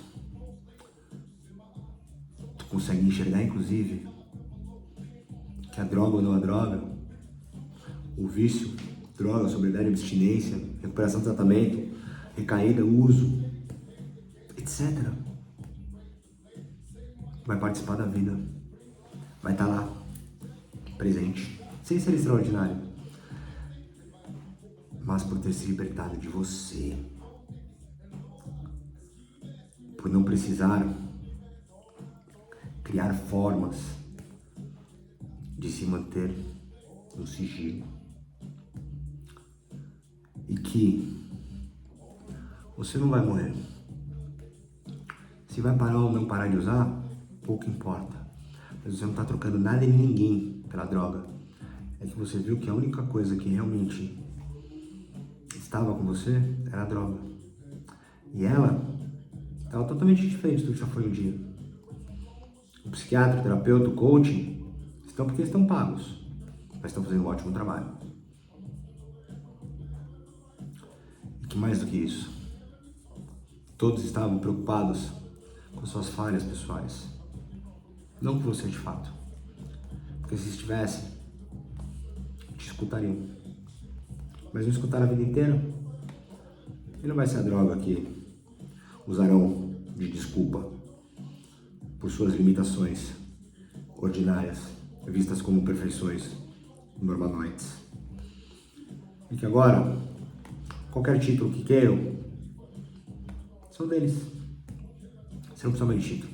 tu consegue enxergar, inclusive, que a droga ou não a droga, o vício, droga, sobriedade, abstinência, recuperação, tratamento, recaída, uso, etc. Vai participar da vida, vai estar lá, presente, sem ser extraordinário, mas por ter se libertado de você, por não precisar criar formas de se manter no sigilo. E que você não vai morrer. Se vai parar ou não parar de usar, pouco importa. Mas você não está trocando nada e ninguém pela droga. É que você viu que a única coisa que realmente estava com você era a droga. E ela estava totalmente diferente do que já foi um dia. O psiquiatra, o terapeuta, o coaching estão porque estão pagos, mas estão fazendo um ótimo trabalho. E que mais do que isso, todos estavam preocupados com suas falhas pessoais, não com você de fato. Porque se estivessem, te escutariam. Mas não escutaram a vida inteira. E não vai ser a droga que usarão de desculpa por suas limitações ordinárias, vistas como perfeições normanoides. E que agora, qualquer título que queiram, são deles. Você não precisa mais de título.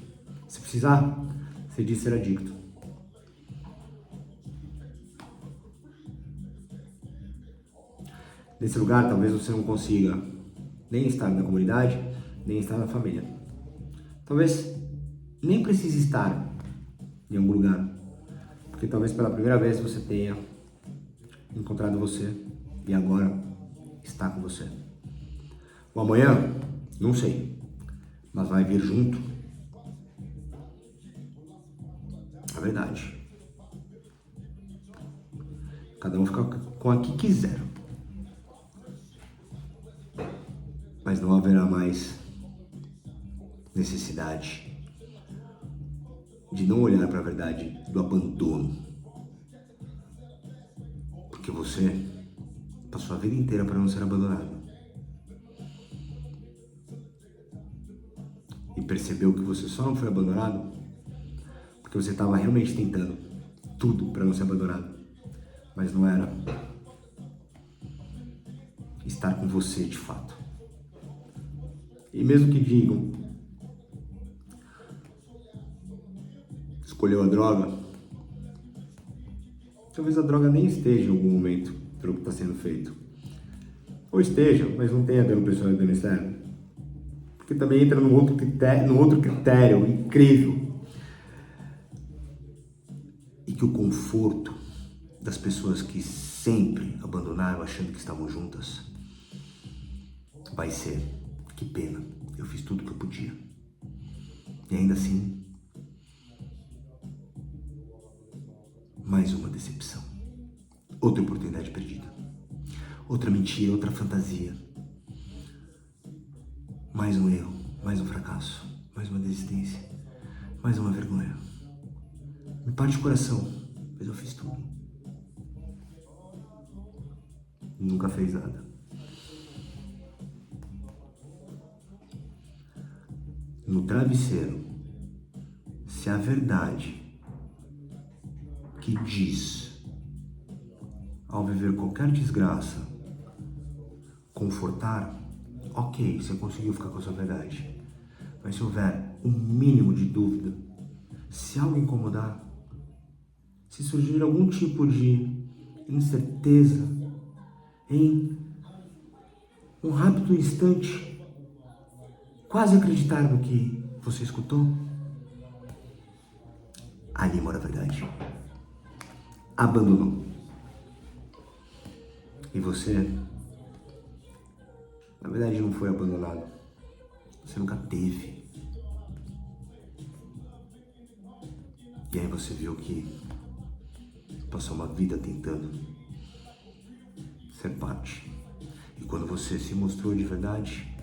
Se precisar, você diz ser adicto. Nesse lugar, talvez você não consiga nem estar na comunidade, nem estar na família. Talvez nem precise estar em algum lugar, porque talvez pela primeira vez você tenha encontrado você e agora está com você. O amanhã, não sei, mas vai vir junto a verdade. Cada um fica com a que quiser, mas não haverá mais necessidade de não olhar para a verdade do abandono. Porque você passou a vida inteira para não ser abandonado. E percebeu que você só não foi abandonado porque você estava realmente tentando tudo para não ser abandonado. Mas não era estar com você de fato. E mesmo que digam, escolheu a droga, talvez a droga nem esteja em algum momento pelo que está sendo feito. Ou esteja, mas não tenha dano pessoal e dano externo. Porque também entra num outro critério incrível. E que o conforto das pessoas que sempre abandonaram achando que estavam juntas vai ser: que pena, eu fiz tudo que eu podia. E ainda assim, mais uma decepção. Outra oportunidade perdida. Outra mentira, outra fantasia. Mais um erro, mais um fracasso, mais uma desistência, mais uma vergonha. Me parte o coração, mas eu fiz tudo. Nunca fez nada. No travesseiro, se a verdade que diz, ao viver qualquer desgraça, confortar, ok, você conseguiu ficar com a sua verdade. Mas se houver um mínimo de dúvida, se algo incomodar, se surgir algum tipo de incerteza, em um rápido instante, quase acreditar no que você escutou, ali mora a verdade. Abandonou. E você, na verdade, não foi abandonado. Você nunca teve. E aí você viu que passou uma vida tentando ser parte. E quando você se mostrou de verdade,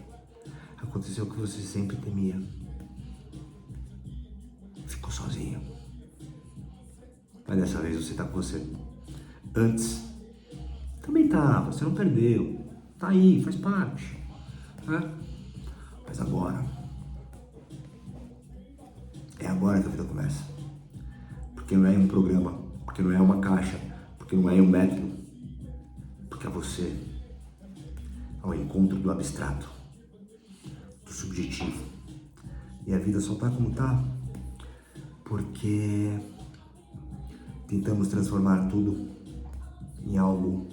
aconteceu o que você sempre temia. Ficou sozinho. Mas dessa vez você tá com você. Antes, também tava, você não perdeu. Tá aí, faz parte. Né? Mas agora, é agora que a vida começa. Porque não é um programa, porque não é uma caixa, porque não é um método. Porque é você, ao encontro do abstrato, do subjetivo. E a vida só tá como tá porque tentamos transformar tudo em algo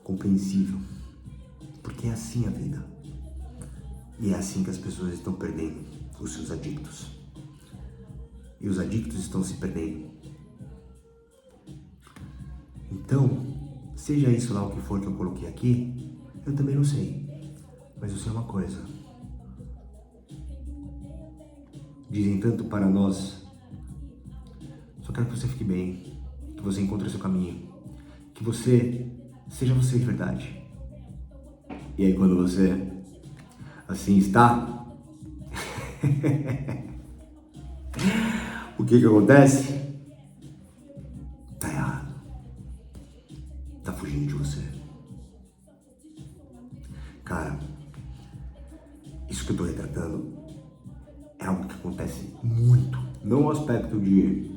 compreensível. Porque é assim a vida. E é assim que as pessoas estão perdendo os seus adictos. E os adictos estão se perdendo. Então, seja isso lá o que for que eu coloquei aqui, eu também não sei. Mas eu sei uma coisa. Dizem tanto para nós: só quero que você fique bem, que você encontre seu caminho, que você seja você de verdade. E aí quando você assim está, o que acontece? Tá errado. Tá fugindo de você. Cara, isso que eu tô retratando é algo que acontece muito. Não no aspecto de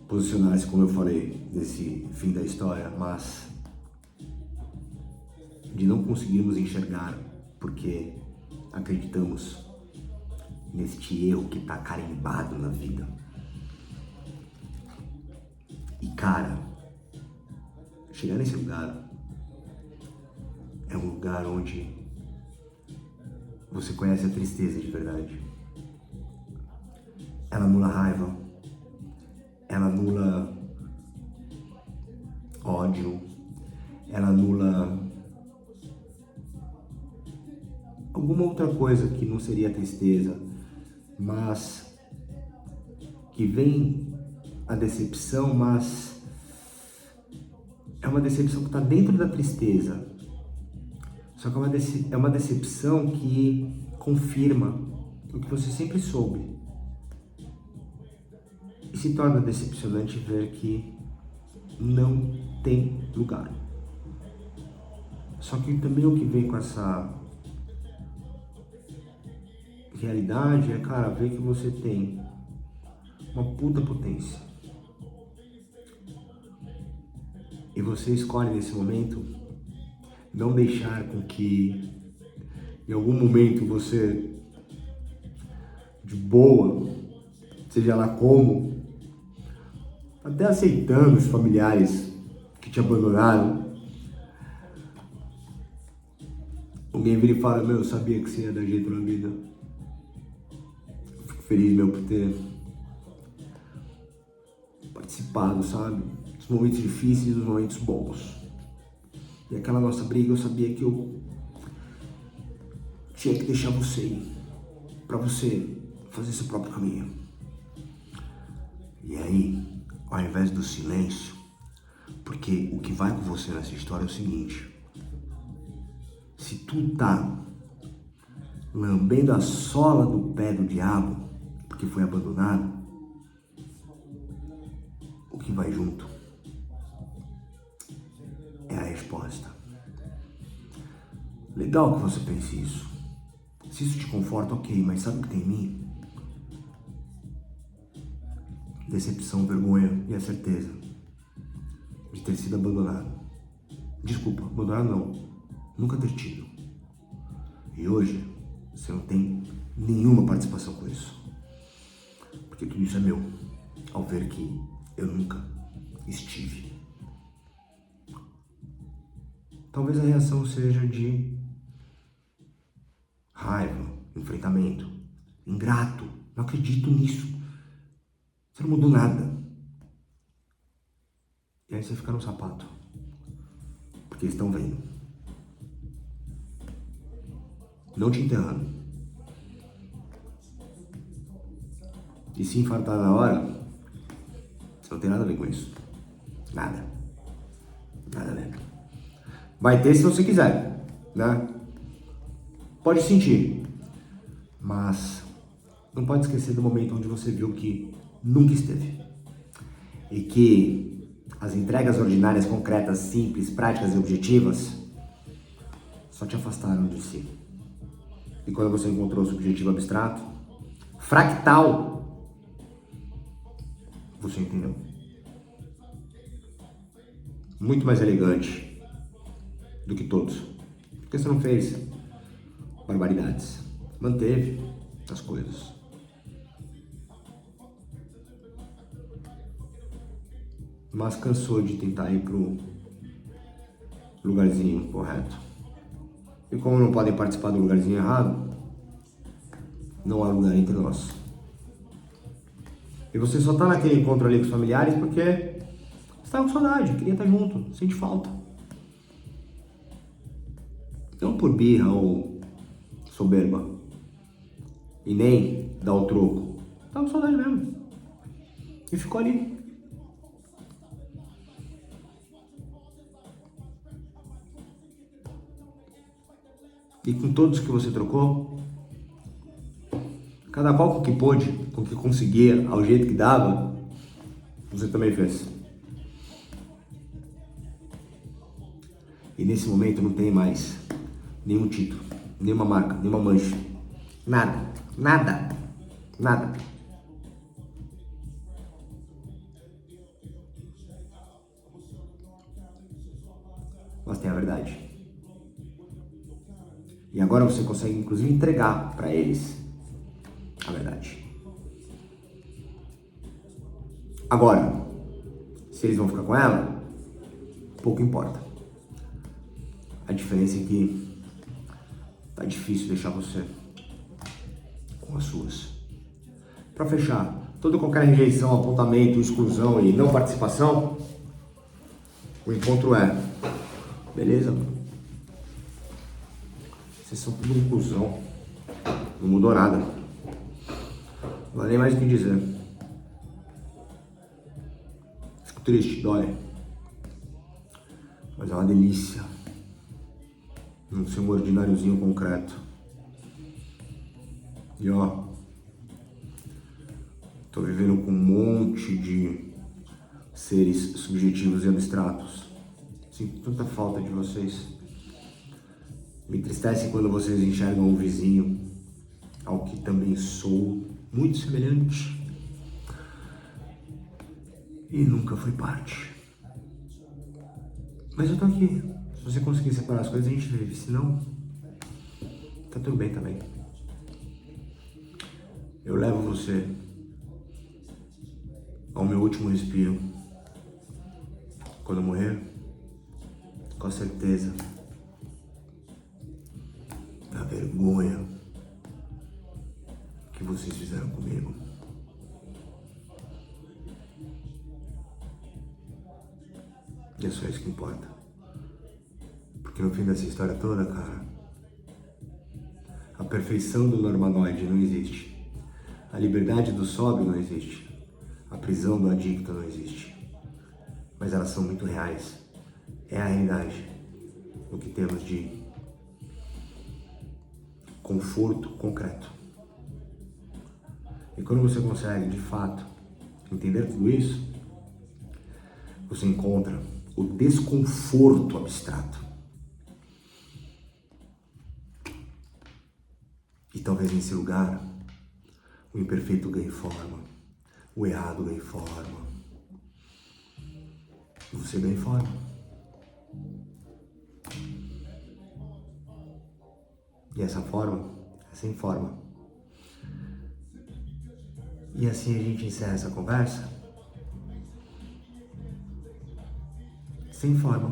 posicionar-se, como eu falei, nesse fim da história, mas de não conseguirmos enxergar porque acreditamos neste erro que tá carimbado na vida. E cara, chegar nesse lugar é um lugar onde você conhece a tristeza de verdade. Ela anula a raiva, ela anula ódio, ela anula alguma outra coisa que não seria tristeza, mas que vem a decepção, mas é uma decepção que está dentro da tristeza. Só que é uma decepção que confirma o que você sempre soube, se torna decepcionante ver que não tem lugar. Só que também o que vem com essa realidade é, cara, ver que você tem uma puta potência. E você escolhe nesse momento não deixar com que em algum momento você, de boa, seja lá como, até aceitando os familiares que te abandonaram, alguém vira e fala, meu, eu sabia que você ia dar jeito na vida. Eu fico feliz, meu, por ter participado, sabe? Dos momentos difíceis e dos momentos bons. E aquela nossa briga, eu sabia que eu tinha que deixar você ir, pra você fazer seu próprio caminho. E aí, ao invés do silêncio, porque o que vai com você nessa história é o seguinte: se tu tá lambendo a sola do pé do diabo porque foi abandonado, o que vai junto é a resposta. Legal que você pense isso. Se isso te conforta, ok, mas sabe o que tem em mim? Decepção, vergonha e a certeza de ter sido abandonado. Desculpa, abandonado não. Nunca ter tido. E hoje, você não tem nenhuma participação com isso. Porque tudo isso é meu. Ao ver que eu nunca estive. Talvez a reação seja de raiva, enfrentamento, ingrato. Não acredito nisso. Você não mudou nada. E aí você fica no sapato. Porque eles estão vendo. Não te enterrando. E se infartar na hora, você não tem nada a ver com isso. Nada. Nada a ver. Vai ter se você quiser, né? Pode sentir. Mas não pode esquecer do momento onde você viu que nunca esteve. E que as entregas ordinárias, concretas, simples, práticas e objetivas só te afastaram de si. E quando você encontrou o seu objetivo abstrato, fractal, você entendeu. Muito mais elegante do que todos. Porque você não fez barbaridades. Manteve as coisas. Mas cansou de tentar ir pro lugarzinho correto. E como não podem participar do lugarzinho errado, não há lugar entre nós. E você só tá naquele encontro ali com os familiares porque você tá com saudade, queria estar junto, sente falta. Não por birra ou soberba. E nem dar o troco. Tá com saudade mesmo. E ficou ali. E com todos que você trocou, cada qual com o que pôde, com o que conseguia, ao jeito que dava, você também fez. E nesse momento não tem mais nenhum título, nenhuma marca, nenhuma mancha. Nada, nada, nada. Mas tem a verdade. E agora você consegue, inclusive, entregar para eles a verdade. Agora, se eles vão ficar com ela, pouco importa. A diferença é que tá difícil deixar você com as suas. Para fechar, toda qualquer rejeição, apontamento, exclusão e não participação, o encontro é: beleza, mano? Vocês são tudo um cuzão. Não mudou nada. Não há nem mais o que dizer. Fico triste, dói. Mas é uma delícia não ser um ordináriozinho concreto. E ó, Tô vivendo com um monte de seres subjetivos e abstratos. Sinto tanta falta de vocês. Me entristece quando vocês enxergam um vizinho, ao que também sou, muito semelhante. E nunca fui parte. Mas eu tô aqui. Se você conseguir separar as coisas, a gente vive. Se não, tá tudo bem também. Eu levo você ao meu último respiro. Quando eu morrer, com a certeza da vergonha que vocês fizeram comigo. E é só isso que importa. Porque no fim dessa história toda, cara, a perfeição do normanoide não existe. A liberdade do sóbrio não existe. A prisão do adicto não existe. Mas elas são muito reais. É a realidade. O que temos de conforto concreto. E quando você consegue, de fato, entender tudo isso, você encontra o desconforto abstrato. E talvez nesse lugar, o imperfeito ganhe forma, o errado ganhe forma, e você ganhe forma. E essa forma é sem forma. E assim a gente encerra essa conversa sem forma,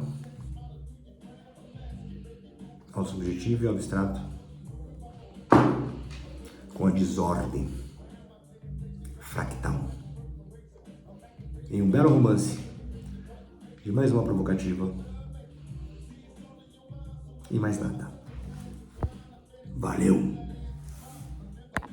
ao subjetivo e ao abstrato, com a desordem fractal, em um belo romance de mais uma provocativa e mais nada. Valeu!